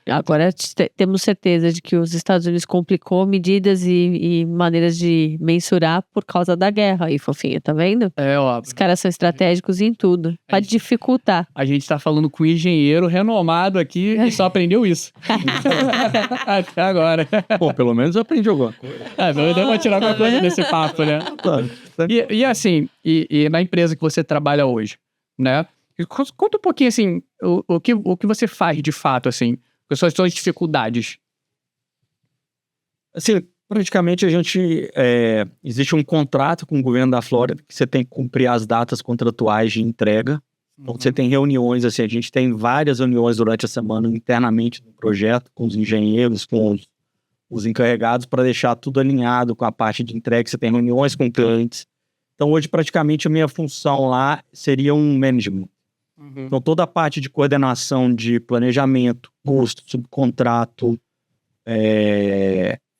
Agora temos certeza de que os Estados Unidos complicou medidas e maneiras de mensurar por causa da guerra. Aí, fofinho, tá vendo? É, ó. Os caras são estratégicos em tudo. Pra dificultar. A gente tá falando com um engenheiro renomado aqui e só aprendeu isso. Até agora. Pô, pelo menos eu aprendi alguma coisa. Deu pra tirar alguma coisa desse papo, né? E assim, e na empresa que você trabalha hoje, né? Conta um pouquinho, assim, o que você faz de fato, assim, quais são as suas dificuldades? Assim, praticamente a gente... existe um contrato com o governo da Flórida que você tem que cumprir as datas contratuais de entrega. Então, você tem reuniões, assim, a gente tem várias reuniões durante a semana internamente no projeto, com os engenheiros, com os encarregados, para deixar tudo alinhado com a parte de entrega. Você tem reuniões com clientes. Então, hoje, praticamente, a minha função lá seria um management. Então, toda a parte de coordenação de planejamento, custo, subcontrato,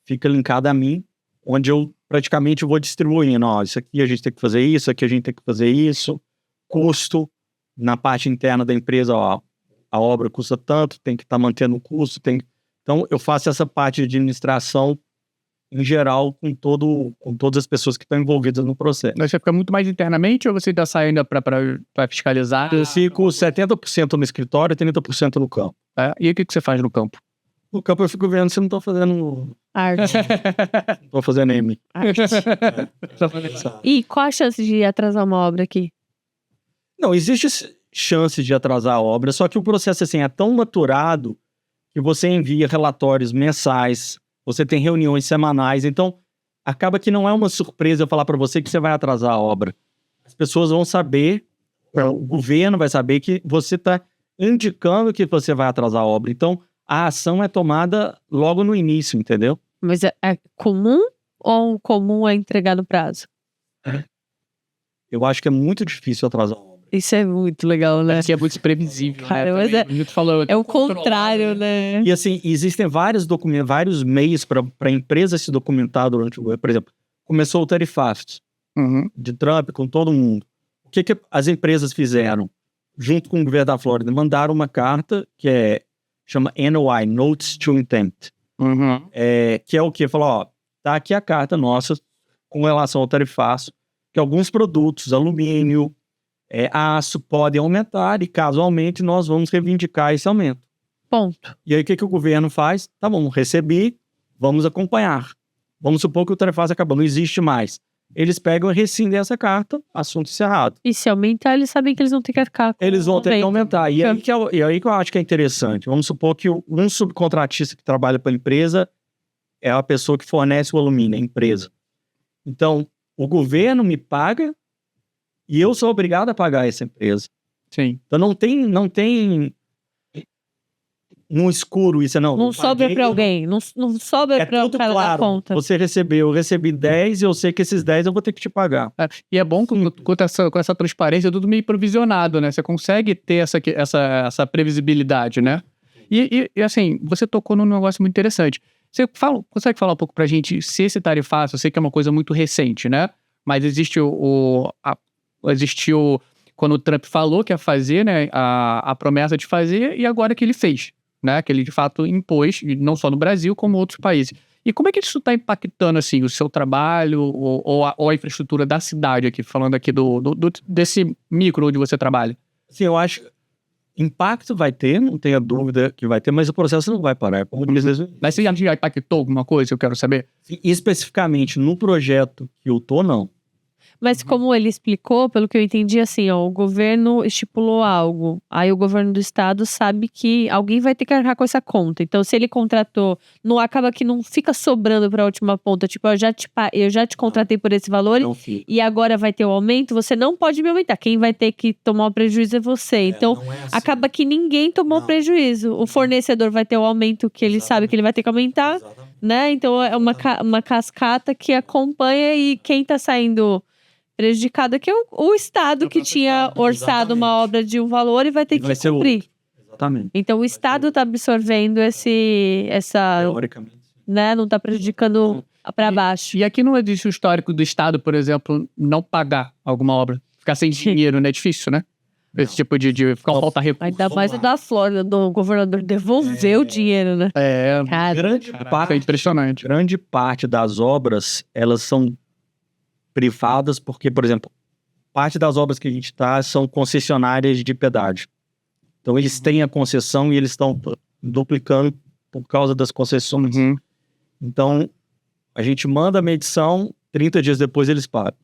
fica linkada a mim, onde eu praticamente vou distribuindo. Ó, isso aqui a gente tem que fazer isso, aqui a gente tem que fazer isso. Custo, na parte interna da empresa, ó, a obra custa tanto, tem que estar mantendo o custo. Então, eu faço essa parte de administração em geral, com todas as pessoas que estão envolvidas no processo. Mas você fica muito mais internamente ou você ainda sai ainda para fiscalizar? Eu fico 70% no escritório e 30% no campo. E o que você faz no campo? No campo eu fico vendo se não estou fazendo... Arte. Não estou fazendo M. E qual a chance de atrasar uma obra aqui? Não, existe chance de atrasar a obra, só que o processo assim, é tão maturado que você envia relatórios mensais, você tem reuniões semanais, então acaba que não é uma surpresa eu falar para você que você vai atrasar a obra. As pessoas vão saber, o governo vai saber que você está indicando que você vai atrasar a obra. Então, a ação é tomada logo no início, entendeu? Mas é comum ou comum é entregar no prazo? Eu acho que é muito difícil atrasar a obra. Isso é muito legal, né? Que é muito imprevisível, Cara, né? mas Também, a gente falou, É o contrário, né? E assim, existem vários documentos, vários meios para a empresa se documentar durante o governo. Por exemplo, começou o tarifaço Uhum. de Trump com todo mundo. O que as empresas fizeram? Junto com o governo da Flórida, mandaram uma carta que chama NOI, Notice to Intent. Uhum. Que é o quê? Falou, ó, tá aqui a carta nossa com relação ao tarifaço, que alguns produtos, alumínio, aço, podem aumentar e, caso aumente, nós vamos reivindicar esse aumento. Ponto. E aí, o que o governo faz? Tá bom, recebi, vamos acompanhar. Vamos supor que o tarifaço acabou, não existe mais. Eles pegam e rescindem essa carta, assunto encerrado. E se aumentar, eles sabem que eles vão ter que arcar com Eles vão ter que aumento. aumentar. E aí que eu acho que é interessante. Vamos supor que um subcontratista que trabalha para a empresa é a pessoa que fornece o alumínio, a empresa. Então, o governo me paga e eu sou obrigado a pagar essa empresa. Sim. Então, não tem no escuro isso, não. Não sobra pra alguém. Não sobra pra o tudo cara dar claro. conta. Você recebeu, eu recebi 10 e eu sei que esses 10 eu vou ter que te pagar. E é bom com essa transparência, tudo meio provisionado, né? Você consegue ter essa previsibilidade, né? E assim, você tocou num negócio muito interessante. Você consegue falar um pouco pra gente se esse tarifaço, eu sei que é uma coisa muito recente, né? Mas existiu quando o Trump falou que ia fazer, né? A promessa de fazer e agora que ele fez, né? Que ele de fato impôs, não só no Brasil, como outros países. E como é que isso está impactando, assim, o seu trabalho ou a infraestrutura da cidade aqui, falando aqui desse micro onde você trabalha? Sim, eu acho que impacto vai ter, não tenha dúvida que vai ter, mas o processo não vai parar. Como Mas você já impactou alguma coisa, eu quero saber? especificamente no projeto que eu tô, não. Mas como ele explicou, pelo que eu entendi, assim, ó, o governo estipulou algo. Aí o governo do estado sabe que alguém vai ter que arcar com essa conta. Então, se ele contratou, não acaba que não fica sobrando pra última ponta. Tipo, eu já te contratei por esse valor Não fica. e agora vai ter o aumento, você não pode me aumentar. Quem vai ter que tomar o prejuízo é você. Então, não é assim. acaba que ninguém tomou Não. prejuízo. O fornecedor vai ter o aumento que ele sabe que ele vai ter que aumentar, né? Então, é uma cascata que acompanha e quem tá saindo prejudicado aqui é o Estado que tinha orçado uma Exatamente. obra de um valor e vai ter Vai que ser cumprir. Exatamente. Então o Estado está absorvendo essa, Teoricamente. né, não está prejudicando para baixo. E aqui não existe o histórico do Estado, por exemplo, não pagar alguma obra. Ficar sem dinheiro, né? É difícil, né? Esse tipo de ficar falta recurso. Ainda mais o da Flórida, do governador devolver o dinheiro, né? Cara, Grande Caraca, é impressionante. grande parte das obras, elas são privadas porque, por exemplo, parte das obras que a gente está são concessionárias de pedágio. Então, eles têm a concessão e eles estão duplicando por causa das concessões. Uhum. Então, a gente manda a medição, 30 dias depois eles pagam.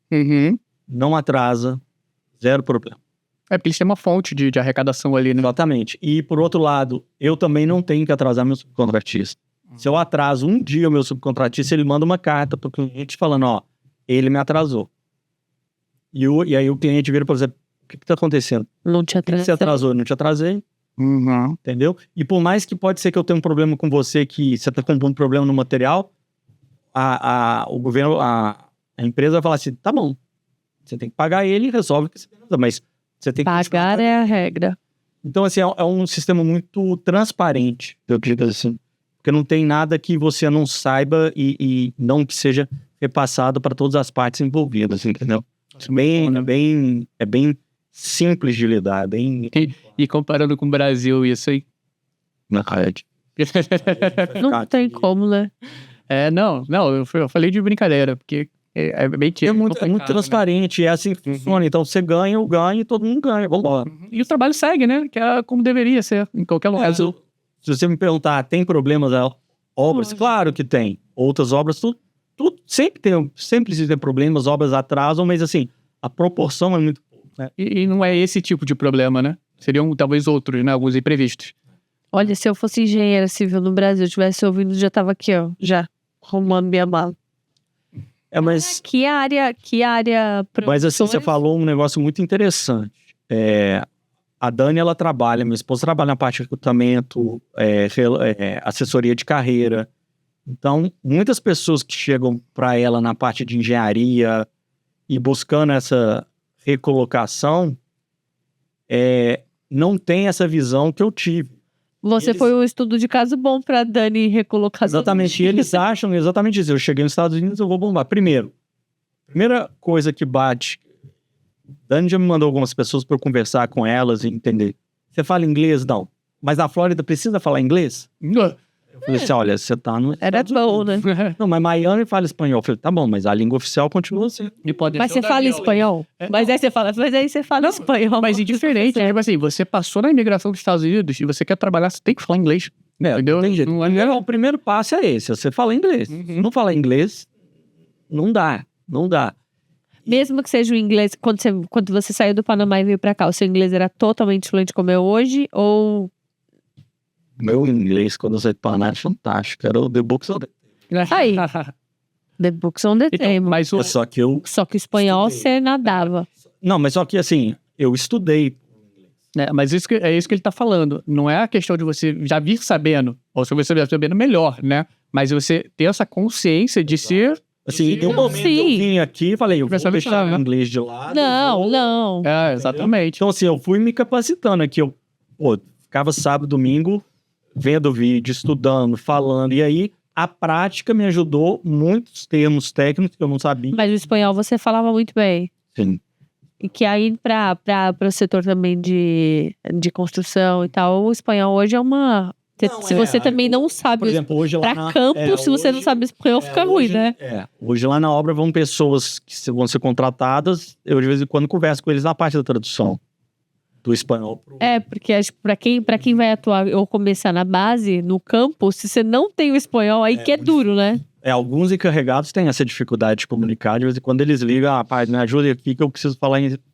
Uhum. Não atrasa, zero problema. É porque eles têm uma fonte de arrecadação ali, né? Exatamente. E, por outro lado, eu também não tenho que atrasar meu subcontratista. Se eu atraso um dia o meu subcontratista, ele manda uma carta para o cliente falando, ó, ele me atrasou. E aí o cliente vira para você, o que está acontecendo? não te Por que você atrasou? Eu não te atrasei, Uhum. entendeu? E por mais que pode ser que eu tenha um problema com você, que você está com um problema no material, o governo, a empresa vai falar assim, tá bom, você tem que pagar ele e resolve o que você tem que fazer, mas você tem que Pagar é a regra. Então, assim, é um sistema muito transparente, eu acredito assim. Porque não tem nada que você não saiba e não que seja repassado para todas as partes envolvidas, entendeu? É bem simples de lidar, bem... E comparando com o Brasil, isso aí. Na rede. Não tem como, né? Não, eu falei de brincadeira, porque é bem É muito transparente, é assim que funciona. Então, você ganha, eu ganho e todo mundo ganha. Vamos embora. Né? E o trabalho segue, né? Que é como deveria ser, em qualquer lugar. Se você me perguntar, tem problemas obras? Lógico. Claro que tem. Outras obras, tudo sempre existem problemas, obras atrasam, mas assim, a proporção é muito pouco, né? E não é esse tipo de problema, né? Seriam talvez outros, né? Alguns imprevistos. Olha, se eu fosse engenheira civil no Brasil, eu tivesse ouvindo, já tava aqui, ó, já, arrumando minha mala. Mas Que área Mas assim, você promissora. falou um negócio muito interessante. A Dani, ela trabalha, minha esposa trabalha na parte de recrutamento, assessoria de carreira. Então, muitas pessoas que chegam para ela na parte de engenharia e buscando essa recolocação, não tem essa visão que eu tive. Você foi um estudo de caso bom pra Dani recolocar. Exatamente, e eles acham exatamente isso. Eu cheguei nos Estados Unidos, eu vou bombar. Primeira coisa que bate... Dani já me mandou algumas pessoas para eu conversar com elas e entender. Você fala inglês? Não. Mas na Flórida precisa falar inglês? Eu falei assim, olha, você tá no... Era bom, né? Não, mas Miami fala espanhol. Eu falei, tá bom, mas a língua oficial continua sendo. Mas você fala espanhol? Mas aí você fala espanhol. Mas indiferente, tipo assim, você passou na imigração dos Estados Unidos e você quer trabalhar, você tem que falar inglês. Entendeu? Não tem jeito. O primeiro passo é esse, você fala inglês. Se não falar inglês, não dá. Mesmo que seja o inglês, quando você saiu do Panamá e veio pra cá, o seu inglês era totalmente fluente como é hoje? Ou... Meu inglês, quando eu saí do Panamá, é fantástico. Era o The Books on the Aí. The books on the table. Mas o... Só que eu... Só que o espanhol estudei. você nadava. Não, mas só que assim, eu estudei. Mas é isso que ele tá falando. Não é a questão de você já vir sabendo, ou se você já sabendo melhor, né? Mas você ter essa consciência de ser... Assim, em um momento eu vim aqui e falei, eu vou deixar o inglês de lado. Não. Exatamente. Então assim, eu fui me capacitando aqui. Eu ficava sábado, domingo, vendo vídeo, estudando, falando. E aí, a prática me ajudou muitos termos técnicos que eu não sabia. Mas o espanhol você falava muito bem. Sim. E que aí, para o setor também de construção e tal, o espanhol hoje é uma... Se você também não sabe... Por exemplo, hoje lá pra campo, se você não sabe espanhol, fica ruim, né? Hoje lá na obra vão pessoas que vão ser contratadas, eu de vez em quando converso com eles na parte da tradução do espanhol. Porque pra quem vai atuar ou começar na base, no campo, se você não tem o espanhol, aí que é duro, né? Alguns encarregados têm essa dificuldade de comunicar, de vez em quando eles ligam, rapaz, me ajuda aqui que eu preciso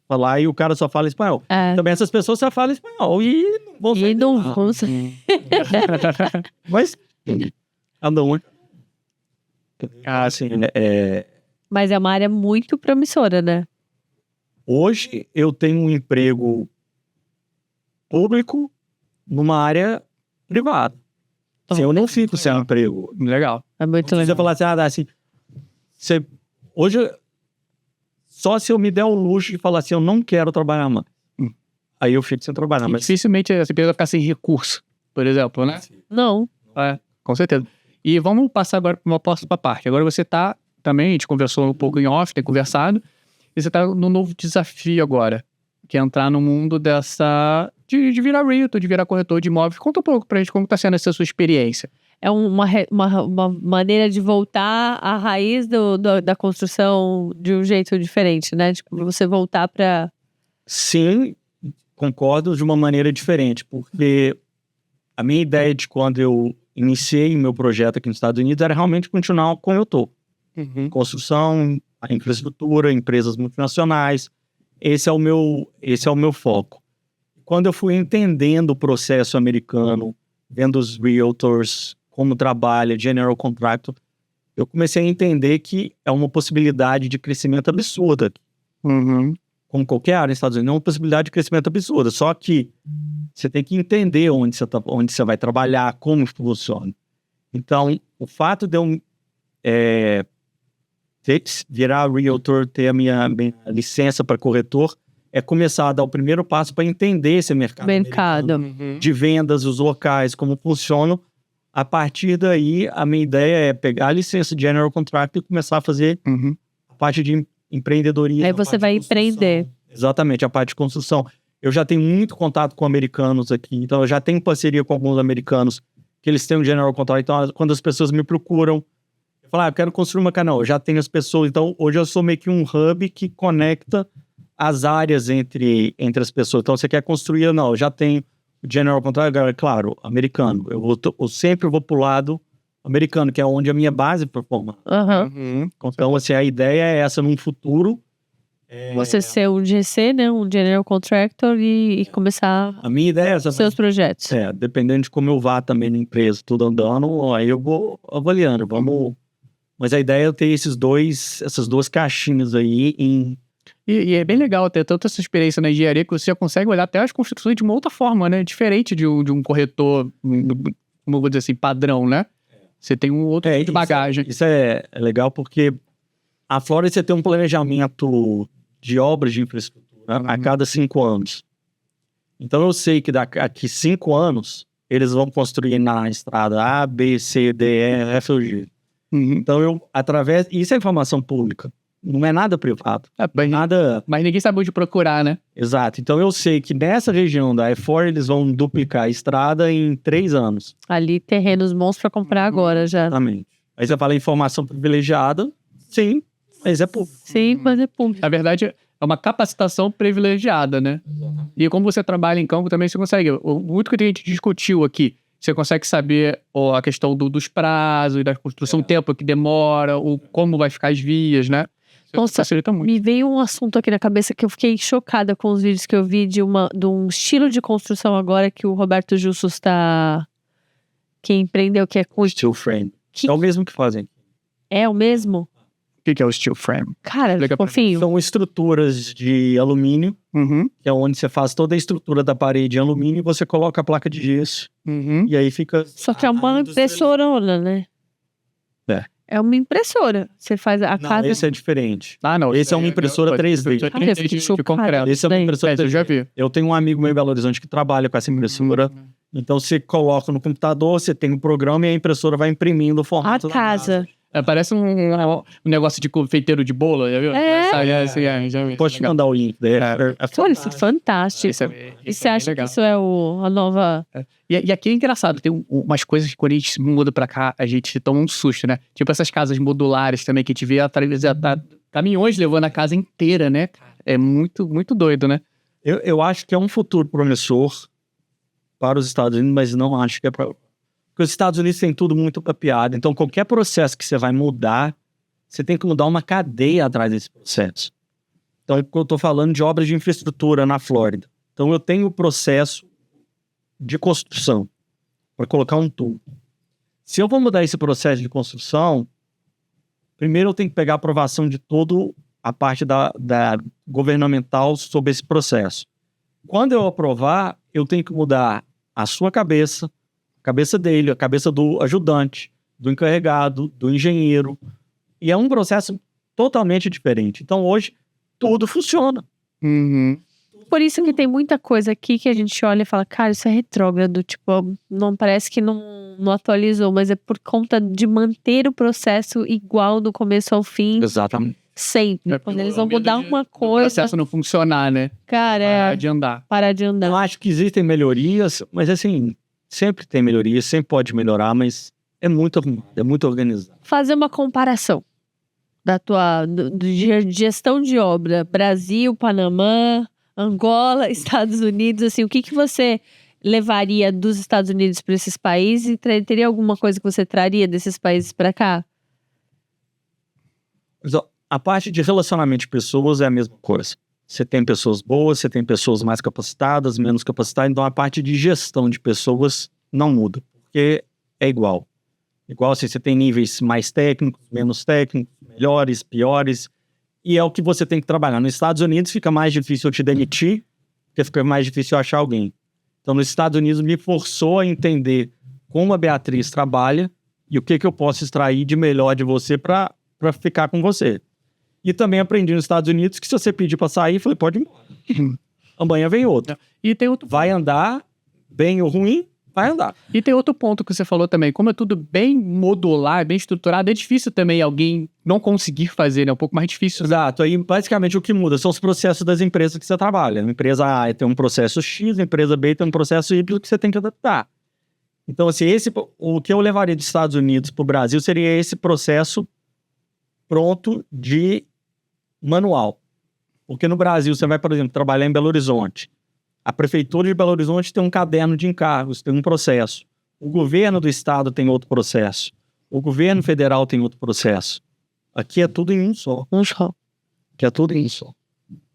falar e o cara só fala espanhol. Também essas pessoas só falam espanhol e não vão sair. E não vão sair. Mas, andam, né? Assim, Mas é uma área muito promissora, né? Hoje eu tenho um emprego público numa área privada. Assim, eu não fico sem emprego. Legal. É muito legal. Você falar assim, hoje, só se eu me der o luxo de falar assim, eu não quero trabalhar mais. Aí eu fico sem trabalhar. Mas Dificilmente essa empresa vai ficar sem recurso, por exemplo, né? Não. Com certeza. E vamos passar agora para uma próxima parte. Agora você tá também, a gente conversou um pouco em off, tem conversado, e você tá num novo desafio agora, que é entrar no mundo de virar realtor, de virar corretor de imóveis. Conta um pouco pra gente como tá sendo essa sua experiência. É uma maneira de voltar à raiz da construção de um jeito diferente, né? Tipo, você voltar pra... Sim, concordo de uma maneira diferente, porque a minha ideia de quando eu iniciei meu projeto aqui nos Estados Unidos era realmente continuar como eu tô. Construção, a infraestrutura, empresas multinacionais. Esse é o meu foco. Quando eu fui entendendo o processo americano, vendo os realtors, como trabalha, general contractor, eu comecei a entender que é uma possibilidade de crescimento absurda. Como qualquer área nos Estados Unidos, é uma possibilidade de crescimento absurda. Só que você tem que entender onde você vai trabalhar, como funciona. Então, o fato de eu virar realtor, ter a minha licença para corretor, é começar a dar o primeiro passo para entender esse mercado. De vendas, os locais, como funcionam. A partir daí, a minha ideia é pegar a licença de General Contractor e começar a fazer a parte de empreendedorismo. Aí você vai empreender. Exatamente, a parte de construção. Eu já tenho muito contato com americanos aqui, então eu já tenho parceria com alguns americanos que eles têm um General Contractor. Então, quando as pessoas me procuram, eu falo, eu quero construir uma canal. Eu já tenho as pessoas. Então, hoje eu sou meio que um hub que conecta as áreas entre as pessoas. Então, você quer construir? Não, eu já tenho o General Contractor, claro, americano. Eu sempre vou pro lado americano, que é onde a minha base performa. Então, assim, a ideia é essa num futuro. Você ser um GC, né? Um General Contractor e começar a minha ideia é essa. Seus projetos. Dependendo de como eu vá também na empresa, tudo andando, aí eu vou avaliando. Vamos Mas a ideia é ter essas duas caixinhas aí em... E é bem legal ter tanto essa experiência na engenharia que você já consegue olhar até as construções de uma outra forma, né? Diferente de um corretor, como eu vou dizer assim, padrão, né? Você tem um outro tipo de bagagem. Isso é legal porque a Flórida você tem um planejamento de obras de infraestrutura a cada 5 anos. Então eu sei que daqui 5 anos eles vão construir na estrada A, B, C, D, E, F ou G. Então isso é informação pública. Não é nada privado. Mas ninguém sabe onde procurar, né? Exato. Então eu sei que nessa região da E4 eles vão duplicar a estrada em 3 anos. Ali, terrenos bons pra comprar agora já. Exatamente. Aí você fala informação privilegiada. Sim, mas é público. Sim, mas é público. Na verdade, é uma capacitação privilegiada, né? E como você trabalha em campo, também você consegue. Muito que a gente discutiu aqui, você consegue saber a questão dos prazos, da construção, o tempo que demora, como vai ficar as vias, né? Nossa, me veio um assunto aqui na cabeça que eu fiquei chocada com os vídeos que eu vi de um estilo de construção agora que o Roberto Justus está... que empreendeu, que é com... Steel frame. É o mesmo que fazem. É o mesmo? O que é o steel frame? Cara, fofinho. São estruturas de alumínio, que é onde você faz toda a estrutura da parede em alumínio e você coloca a placa de gesso. E aí fica... Só que é uma impressorona, né? É uma impressora. Você faz a casa... Esse é diferente. Não. Esse é uma impressora 3D. Cara, eu fiquei chocada. Esse é uma impressora 3D. Eu já vi. Eu tenho um amigo meu em Belo Horizonte que trabalha com essa impressora. Então você coloca no computador, você tem um programa e a impressora vai imprimindo o formato. A casa. Parece um negócio de confeiteiro de bolo, já viu? Já vi. Pode te mandar o link. Olha, isso é fantástico. E você acha que isso é a nova... E aqui é engraçado, tem umas coisas que quando a gente muda pra cá, a gente toma um susto, né? Tipo essas casas modulares também, que a gente vê caminhões levando a casa inteira, né? É muito, muito doido, né? Eu acho que é um futuro promissor para os Estados Unidos, mas não acho que é para... Porque os Estados Unidos têm tudo muito papeado. Então, qualquer processo que você vai mudar, você tem que mudar uma cadeia atrás desse processo. Então, eu estou falando de obras de infraestrutura na Flórida. Então, eu tenho o processo de construção para colocar um tubo. Se eu vou mudar esse processo de construção, primeiro eu tenho que pegar a aprovação de toda a parte da governamental sobre esse processo. Quando eu aprovar, eu tenho que mudar a sua cabeça, a cabeça dele, a cabeça do ajudante, do encarregado, do engenheiro. E é um processo totalmente diferente. Então, hoje, tudo funciona. Por isso que tem muita coisa aqui que a gente olha e fala, cara, isso é retrógrado. Tipo, não parece que não atualizou, mas é por conta de manter o processo igual do começo ao fim. Exatamente. Sempre. Quando eles vão mudar uma coisa... O processo não funcionar, né? Cara, Parar de andar. Eu acho que existem melhorias, mas assim... Sempre tem melhoria, sempre pode melhorar, mas é muito organizado. Fazer uma comparação de gestão de obra, Brasil, Panamá, Angola, Estados Unidos, assim, o que você levaria dos Estados Unidos para esses países e teria alguma coisa que você traria desses países para cá? A parte de relacionamento de pessoas é a mesma coisa. Você tem pessoas boas, você tem pessoas mais capacitadas, menos capacitadas. Então, a parte de gestão de pessoas não muda, porque é igual. Igual assim, você tem níveis mais técnicos, menos técnicos, melhores, piores. E é o que você tem que trabalhar. Nos Estados Unidos fica mais difícil eu te demitir, porque fica mais difícil eu achar alguém. Então, nos Estados Unidos me forçou a entender como a Beatriz trabalha e o que eu posso extrair de melhor de você para ficar com você. E também aprendi nos Estados Unidos que se você pedir pra sair, eu falei, pode ir embora. Amanhã vem outro. E tem outro... Vai andar, bem ou ruim, vai andar. E tem outro ponto que você falou também. Como é tudo bem modular, bem estruturado, é difícil também alguém não conseguir fazer, né? É um pouco mais difícil. Exato. Aí, basicamente, o que muda são os processos das empresas que você trabalha. A empresa A tem um processo X, a empresa B tem um processo Y que você tem que adaptar. Então, assim, o que eu levaria dos Estados Unidos pro Brasil seria esse processo pronto de manual. Porque no Brasil, você vai, por exemplo, trabalhar em Belo Horizonte. A prefeitura de Belo Horizonte tem um caderno de encargos, tem um processo. O governo do estado tem outro processo. O governo federal tem outro processo. Aqui é tudo em um só. Aqui é tudo em um só.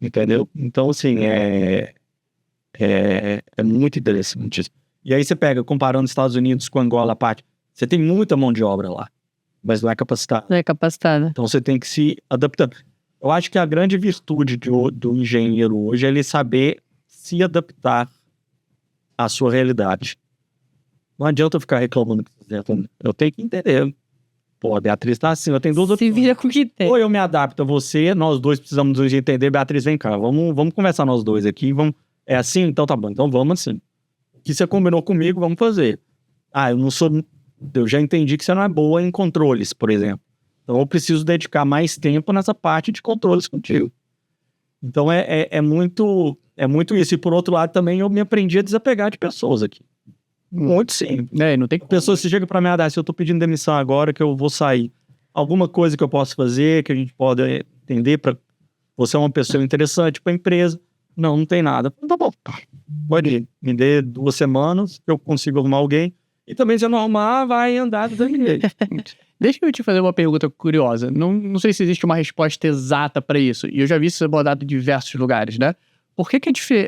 Entendeu? Então, assim, é muito interessante isso. E aí você pega, comparando os Estados Unidos com Angola, a parte... Você tem muita mão de obra lá. mas não é capacitado. Não é capacitada. Então você tem que se adaptar. Eu acho que a grande virtude do engenheiro hoje é ele saber se adaptar à sua realidade. Não adianta eu ficar reclamando. Eu tenho que entender. Pô, a Beatriz tá assim, eu tenho duas Se opções. vira com o que tem. Ou eu me adapto a você, nós dois precisamos nos entender. Beatriz, vem cá, vamos conversar nós dois aqui. É assim? Então tá bom, então vamos assim. O que você combinou comigo, vamos fazer. Eu já entendi que você não é boa em controles, por exemplo. Então eu preciso dedicar mais tempo nessa parte de controles contigo. Então é muito isso. E por outro lado também eu me aprendi a desapegar de pessoas aqui. Muito simples. Não tem Pessoas se chegam pra mim, se eu tô pedindo demissão agora, que eu vou sair. Alguma coisa que eu posso fazer, que a gente pode entender pra você é uma pessoa interessante pra empresa. Não tem nada. Tá bom, pode ir. Me dê 2 semanas que eu consigo arrumar alguém. E também se eu não arrumar, vai andar do jeito. Deixa eu te fazer uma pergunta curiosa. Não sei se existe uma resposta exata para isso. E eu já vi isso abordado em diversos lugares, né? Por que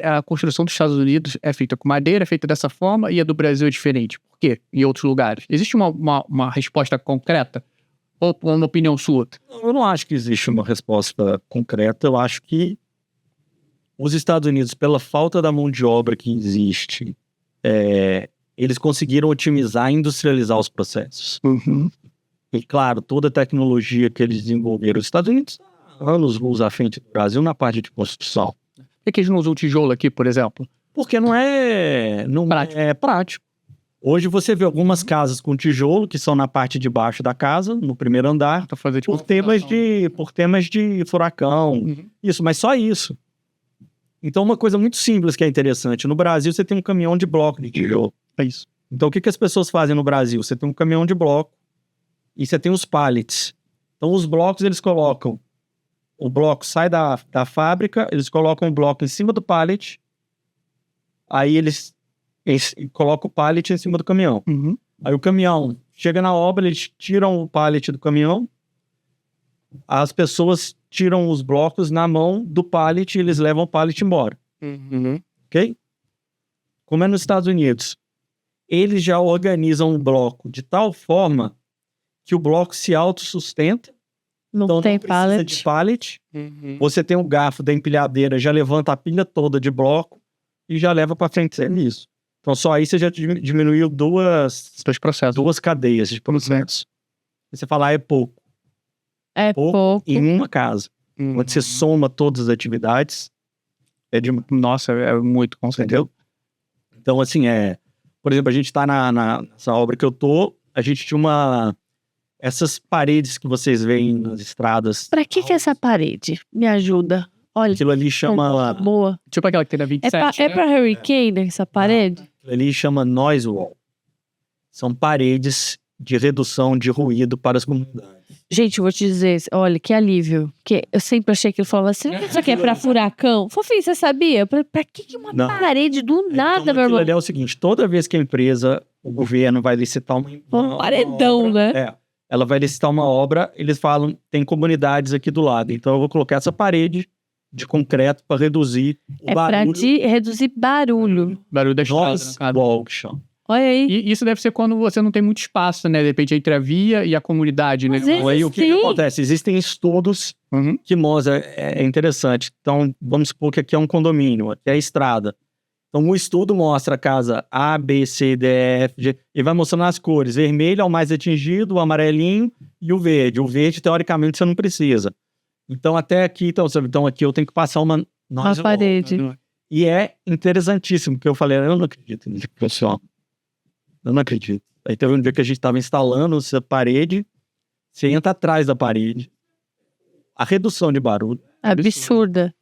a construção dos Estados Unidos é feita com madeira, é feita dessa forma, e a do Brasil é diferente? Por quê? Em outros lugares? Existe uma resposta concreta? Ou uma opinião sua? Eu não acho que existe uma resposta concreta. Eu acho que os Estados Unidos, pela falta da mão de obra que existe, eles conseguiram otimizar e industrializar os processos. Uhum. E, claro, toda a tecnologia que eles desenvolveram, os Estados Unidos, anos-luz à frente do Brasil na parte de construção. Por que eles não usam tijolo aqui, por exemplo? Porque não é prático. Hoje você vê algumas casas com tijolo, que são na parte de baixo da casa, no primeiro andar, Pra fazer, tipo, por temas de furacão. Isso, mas só isso. Então, uma coisa muito simples que é interessante. No Brasil, você tem um caminhão de bloco de tijolo. É isso. Então, o que as pessoas fazem no Brasil? Você tem um caminhão de bloco e você tem os pallets. Então, os blocos, eles colocam... O bloco sai da fábrica, eles colocam o bloco em cima do pallet, aí eles colocam o pallet em cima do caminhão. Uhum. Aí o caminhão chega na obra, eles tiram o pallet do caminhão, as pessoas tiram os blocos na mão do pallet e eles levam o pallet embora. Uhum. Ok? Como é nos Estados Unidos, eles já organizam um bloco de tal forma que o bloco se autossustenta. Não Então tem não precisa pallet. de pallet. Uhum. Você tem um garfo da empilhadeira, já levanta a pilha toda de bloco e já leva para frente serviço. Então só aí você já diminuiu Dois processos. 2 cadeias de processos. Você fala, é pouco. É pouco. Em uma casa. Uhum. Quando você soma todas as atividades, é de... Nossa, é muito conceito. Entendeu? Então assim, por exemplo, a gente tá nessa obra que eu tô, a gente tinha essas paredes que vocês veem nas estradas. Pra que essa parede? Me ajuda. Olha, Aquilo ali chama... boa. Tipo aquela que tem na 27, É pra Hurricane essa parede? Aquilo ali chama noise wall. São paredes de redução de ruído para as comunidades. Gente, eu vou te dizer, olha, que alívio. Que eu sempre achei que ele falava assim, isso aqui é pra furacão? Fofinho, você sabia? Pra que uma Não. parede do nada, Então, meu aquilo irmão? ali é o seguinte, toda vez que a empresa, o governo vai licitar Um paredão, obra, né? ela vai licitar uma obra, eles falam, tem comunidades aqui do lado, então eu vou colocar essa parede de concreto para reduzir o É pra barulho. reduzir barulho. Barulho da estrada, Noise no caso. wall, que chama. Olha aí. E isso deve ser quando você não tem muito espaço, né? De repente, entre a via e a comunidade, né? Às vezes Então, aí o que sim. acontece? Existem estudos Uhum. que mostram, é interessante. Então, vamos supor que aqui é um condomínio, aqui é a estrada. Então, o estudo mostra a casa A, B, C, D, E, F, G, e vai mostrando as cores. Vermelho é o mais atingido, o amarelinho e o verde. O verde, teoricamente, você não precisa. Então, até aqui, então aqui eu tenho que passar uma noise wall. parede. E é interessantíssimo, porque eu falei, eu não acredito nisso, pessoal. Eu não acredito. Aí teve um dia que a gente estava instalando essa parede, você entra atrás da parede, a redução de barulho. Absurda.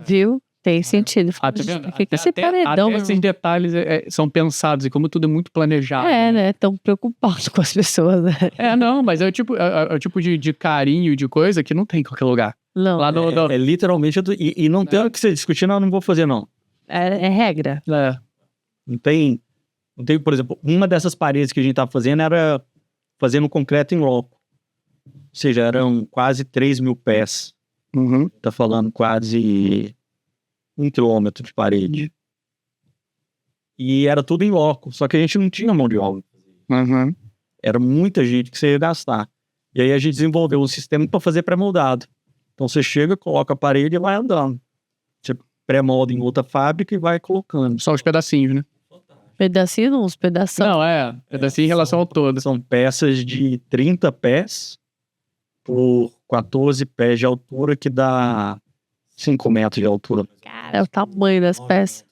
Viu? Tem sentido. Ah, tá vendo? Por que esse paredão, até meu esses irmão? detalhes são pensados, e como tudo é muito planejado. Né? Tão preocupados com as pessoas, né? Não, mas é o tipo de carinho, de coisa que não tem em qualquer lugar. Não, Lá no... É literalmente, e não tem o que você discutir, não vou fazer, não. é regra. Não tem, por exemplo, uma dessas paredes que a gente estava fazendo era fazendo concreto em loco. Ou seja, eram quase 3.000 pés. Uhum. Tá falando quase 1 quilômetro de parede. E era tudo em loco, só que a gente não tinha mão de obra. Uhum. Era muita gente que você ia gastar. E aí a gente desenvolveu um sistema para fazer pré-moldado. Então você chega, coloca a parede e vai andando. Você pré-molda em outra fábrica e vai colocando. Só os pedacinhos, né? Pedacinho não, uns pedação. Não, pedacinho em relação ao todo. São peças de 30 pés por 14 pés de altura, que dá 5 metros de altura. Cara, é o tamanho das peças.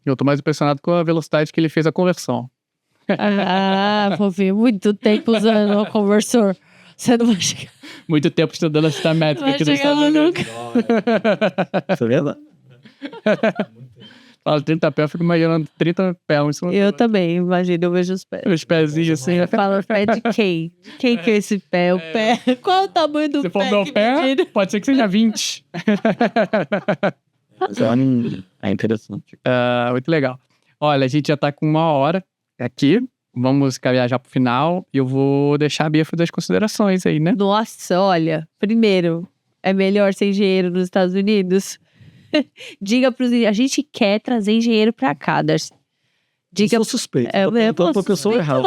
Eu tô mais impressionado com a velocidade que ele fez a conversão. Vou ver muito tempo usando o conversor. Você não vai chegar, Muito tempo estudando a cita não métrica vai aqui nos chegar Estados lá Unidos. nunca. Isso é verdade. Fala 30 pés, eu fico imaginando 30 pés. Em cima Eu também, imagino, eu vejo os pés. Os pezinhos assim. Fala pé de quem? Quem que é esse pé? O pé. Qual é o tamanho do Se pé? for meu que pé, medida? pode ser que seja 20. Mas é interessante. Muito legal. Olha, a gente já tá com 1 hora aqui. Vamos caminhar já pro final. E eu vou deixar a Bia fazer as considerações aí, né? Nossa, olha. Primeiro, é melhor ser engenheiro nos Estados Unidos? Diga pros engenheiros. A gente quer trazer engenheiro pra cá, Darcy. Diga. Eu sou suspeito. É, Tô perguntando pra pessoa errada.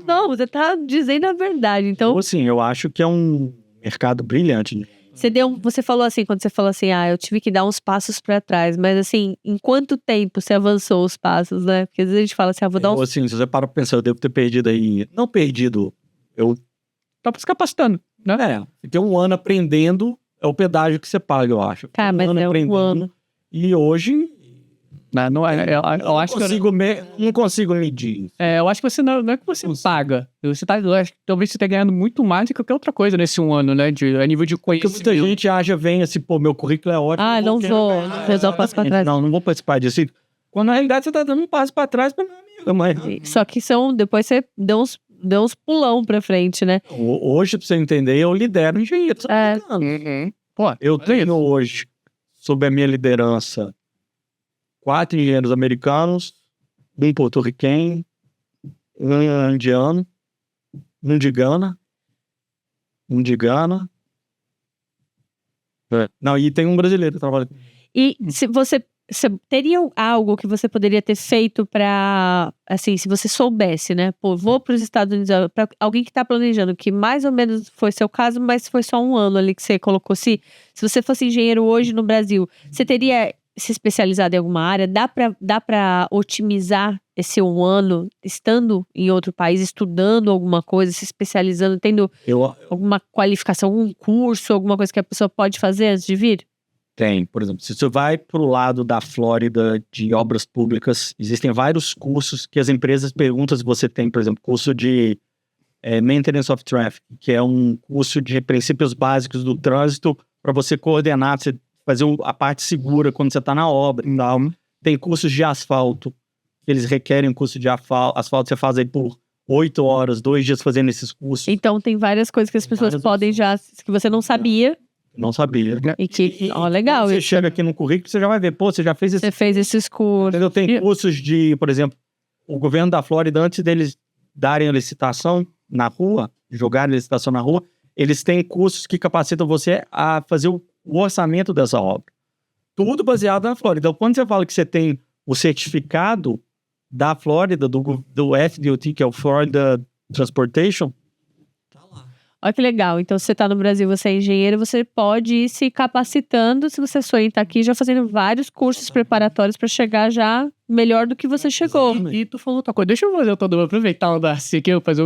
Não, você tá dizendo a verdade. Então, Assim, eu acho que é um mercado brilhante. você falou assim, quando você falou assim, eu tive que dar uns passos pra trás. Mas assim, em quanto tempo você avançou os passos, né? Porque às vezes a gente fala assim, vou dar uns. Assim, se você para pra pensar, eu devo ter perdido aí... Não perdido. Eu Tá se capacitando, né? fiquei 1 ano aprendendo. É o pedágio que você paga, eu acho. Cara, mas é um ano. E hoje... Não é, eu acho que não consigo medir. eu acho que você não é que você paga. Você tá, eu acho que talvez você esteja ganhando muito mais do que qualquer outra coisa nesse 1 ano, né? A nível de Porque conhecimento. muita gente acha, vem assim, pô, meu currículo é ótimo. Não vou dar um passo pra trás. Não vou participar disso. Quando na realidade você tá dando um passo pra trás pra minha amiga, mas... Só que depois você deu uns pulão pra frente, né? Hoje, pra você entender, eu lidero engenheiros americanos. Uhum. Pô, Eu tenho hoje, sob a minha liderança, 4 engenheiros americanos, um porto-riquenho, um indiano, um de Gana. Não, e tem um brasileiro que trabalha. E se você teria algo que você poderia ter feito pra, assim, se você soubesse, né? Pô, vou para os Estados Unidos, pra alguém que tá planejando, que mais ou menos foi seu caso, mas foi só 1 ano ali que você colocou. Se você fosse engenheiro hoje no Brasil, você teria se especializado em alguma área? Dá pra otimizar esse 1 ano estando em outro país, estudando alguma coisa, se especializando, tendo alguma qualificação, algum curso, alguma coisa que a pessoa pode fazer antes de vir? Tem, por exemplo, se você vai pro lado da Flórida de obras públicas, existem vários cursos que as empresas perguntam se você tem, por exemplo, curso de Maintenance of Traffic, que é um curso de princípios básicos do trânsito para você coordenar, você fazer a parte segura quando você está na obra e tal. Tem cursos de asfalto, que eles requerem um curso de asfalto, você faz aí por 8 horas, 2 dias fazendo esses cursos. Então tem várias coisas que as pessoas podem já, que você não sabia. Não sabia. E que, legal. Você chega aqui no currículo, você já vai ver, pô, você já fez esse... Você fez esses cursos. Entendeu? Tem cursos de, por exemplo, o governo da Flórida, antes deles darem a licitação na rua, jogarem a licitação na rua, eles têm cursos que capacitam você a fazer o orçamento dessa obra. Tudo baseado na Flórida. Então, quando você fala que você tem o certificado da Flórida, do FDOT, que é o Florida Transportation, Olha que legal. Então, se você está no Brasil, você é engenheiro, você pode ir se capacitando, se você sonha em estar aqui, já fazendo vários cursos preparatórios para chegar já melhor do que você chegou. E tu falou outra coisa. Deixa eu fazer todo aproveitar o Darcy aqui, eu fazer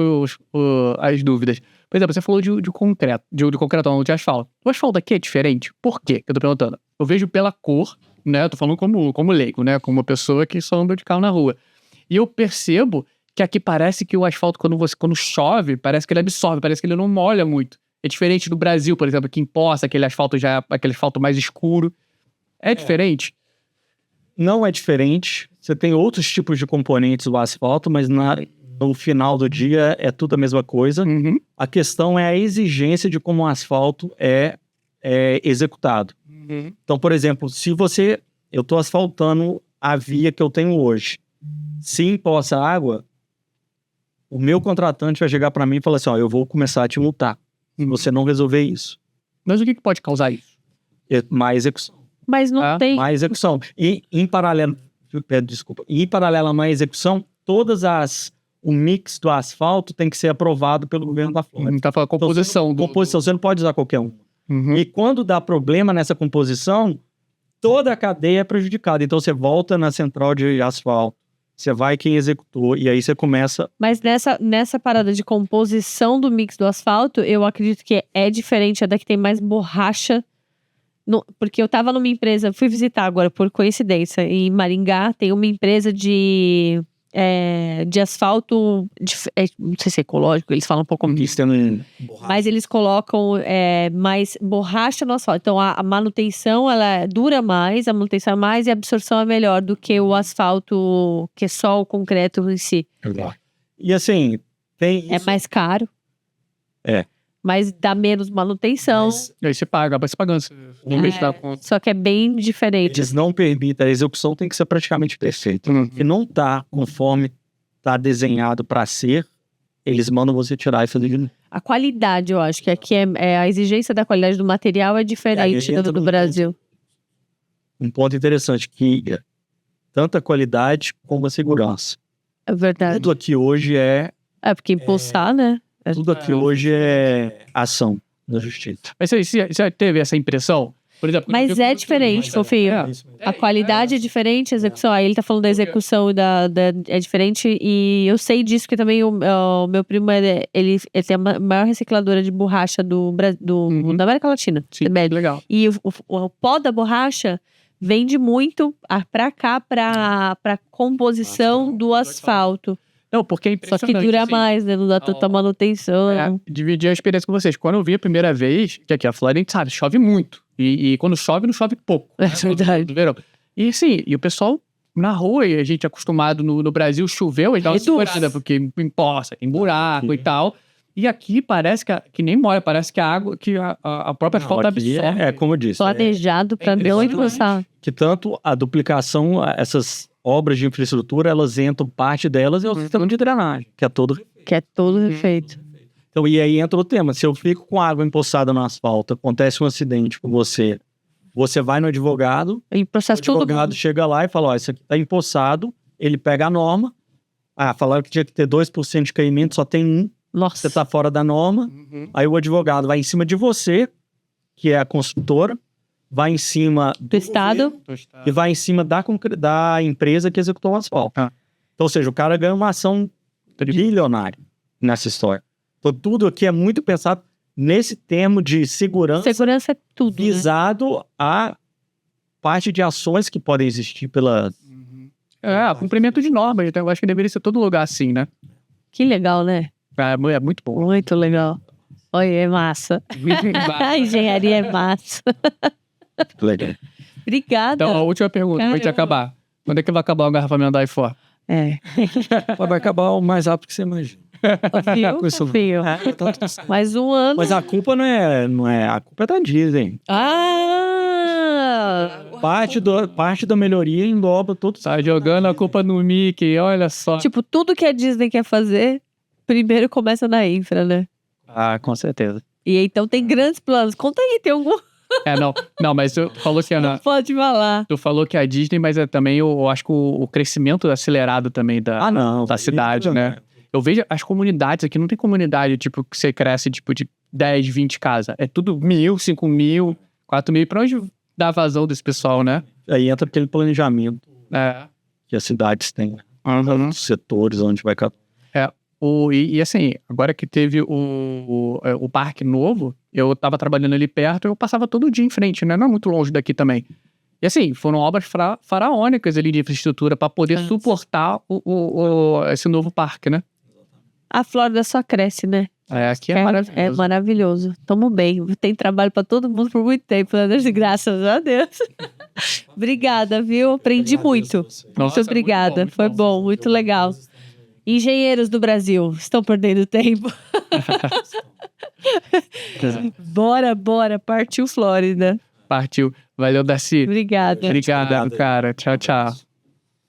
as dúvidas. Por exemplo, você falou de concreto, de concreto não, de asfalto. O asfalto aqui é diferente? Por quê que eu tô perguntando? Eu vejo pela cor, né? Eu tô falando como leigo, né? Como uma pessoa que só anda de carro na rua. E eu percebo que aqui parece que o asfalto, quando chove, parece que ele absorve, parece que ele não molha muito. É diferente do Brasil, por exemplo, que em Poça, aquele asfalto mais escuro. É diferente? Não é diferente. Você tem outros tipos de componentes do asfalto, mas no final do dia é tudo a mesma coisa. Uhum. A questão é a exigência de como o asfalto é executado. Uhum. Então, por exemplo, eu estou asfaltando a via que eu tenho hoje. Se em Poça água, o meu contratante vai chegar para mim e falar assim, eu vou começar a te multar se você não resolver isso. Mas o que pode causar isso? Má execução. Mas não tem... Má execução. E em paralelo, em paralelo à má execução, todas o mix do asfalto tem que ser aprovado pelo governo da Flórida. Tá falando composição. Composição, você não pode usar qualquer um. Uhum. E quando dá problema nessa composição, toda a cadeia é prejudicada. Então você volta na central de asfalto, você vai quem executou, e aí você começa... Mas nessa parada de composição do mix do asfalto, eu acredito que é diferente, é da que tem mais borracha. Porque eu tava numa empresa, fui visitar agora por coincidência, em Maringá tem uma empresa de asfalto, não sei se é ecológico, eles falam um pouco disso. Mas eles colocam mais borracha no asfalto. Então a manutenção ela dura mais, a manutenção é mais e a absorção é melhor do que o asfalto, que é só o concreto em si. E assim, tem É mais caro. Mas dá menos manutenção. E aí você paga, vai se pagando. Em vez de dar conta. Só que é bem diferente. eles não permitem, a execução tem que ser praticamente perfeita. Se não tá conforme tá desenhado para ser, eles mandam você tirar e fazer de novo. A qualidade, eu acho que aqui a exigência da qualidade do material é diferente do Brasil. Um ponto interessante, que tanto a qualidade como a segurança. É verdade. Tudo aqui hoje é Porque impulsar, né? Tudo aqui hoje é ação da justiça. Mas você já teve essa impressão? Por exemplo, Mas é diferente, Fofinho. A qualidade é diferente, a execução. Aí ele tá falando da execução é diferente. E eu sei disso, porque também o meu primo, ele tem a maior recicladora de borracha da América Latina. Sim, legal. E o pó da borracha vende muito pra cá, pra composição do asfalto. Não, porque é Só impressionante. que dura assim. mais, né? Não dá tanta manutenção. Dividir a experiência com vocês. Quando eu vi a primeira vez, que aqui a Flórida, a gente sabe, chove muito. E quando chove, não chove pouco. É verdade. No verão. E assim, e o pessoal na rua, e a gente acostumado no Brasil, choveu, a gente dá uma segurada, porque empoça, tem buraco e tal. E aqui parece que nem molha, parece que a água, que a própria asfalto absorve. Como eu disse. Planejado pra não impulsar. Que tanto a duplicação, essas obras de infraestrutura, elas entram, parte delas é o sistema de drenagem, que é todo... Que é todo refeito. Então, e aí entra o tema, se eu fico com água empoçada no asfalto, acontece um acidente com você, você vai no advogado, E processo o advogado tudo. chega lá e fala, ó, isso aqui tá empoçado, ele pega a norma, falaram que tinha que ter 2% de caimento, só tem 1%, Nossa. você tá fora da norma, aí o advogado vai em cima de você, que é a construtora, vai em cima Do Estado. e vai em cima da empresa que executou o asfalto. Então, ou seja, o cara ganha uma ação bilionária nessa história. Então, tudo aqui é muito pensado nesse termo de segurança Segurança é tudo, né? visado a parte de ações que podem existir pela... Cumprimento de normas. Então eu acho que deveria ser todo lugar assim, né? Que legal, né? É muito bom. Muito legal. Olha, é massa. A engenharia é massa. Legal. Obrigada. Então, a última pergunta, pra gente acabar. Quando é que vai acabar o engarrafamento da i4? Vai acabar o mais rápido que você imagina. Fio. Mais um ano. Mas a culpa não é a culpa é da Disney. Parte da melhoria engloba tudo. Tá jogando a culpa no Mickey, olha só. Tipo, tudo que a Disney quer fazer, primeiro começa na infra, né? Com certeza. E então tem grandes planos. Conta aí, tem algum... Não, mas tu falou que Pode falar. tu falou que a Disney, mas também eu acho que o crescimento acelerado também da cidade, né? Eu vejo as comunidades aqui, não tem comunidade, tipo, que você cresce, tipo, de 10, 20 casas. É tudo 1.000, 5.000, 4.000. Pra onde dá vazão desse pessoal, né? Aí entra aquele planejamento É. que as cidades têm. Os setores onde vai... E assim, agora que teve o parque novo, eu tava trabalhando ali perto, eu passava todo dia em frente, né? Não é muito longe daqui também. E assim, foram obras faraônicas ali de infraestrutura para poder suportar esse novo parque, né? A Flórida só cresce, né? Aqui é maravilhoso. É maravilhoso. Tamo bem. Tem trabalho pra todo mundo por muito tempo, né? Graças a Deus. Obrigada, viu? Aprendi muito. Nossa, muito obrigada. muito bom, Foi bom, muito legal. Engenheiros do Brasil, estão perdendo tempo. Bora. Partiu Flórida. Partiu. Valeu, Darcy. Obrigada. Obrigado, cara. Tchau, tchau.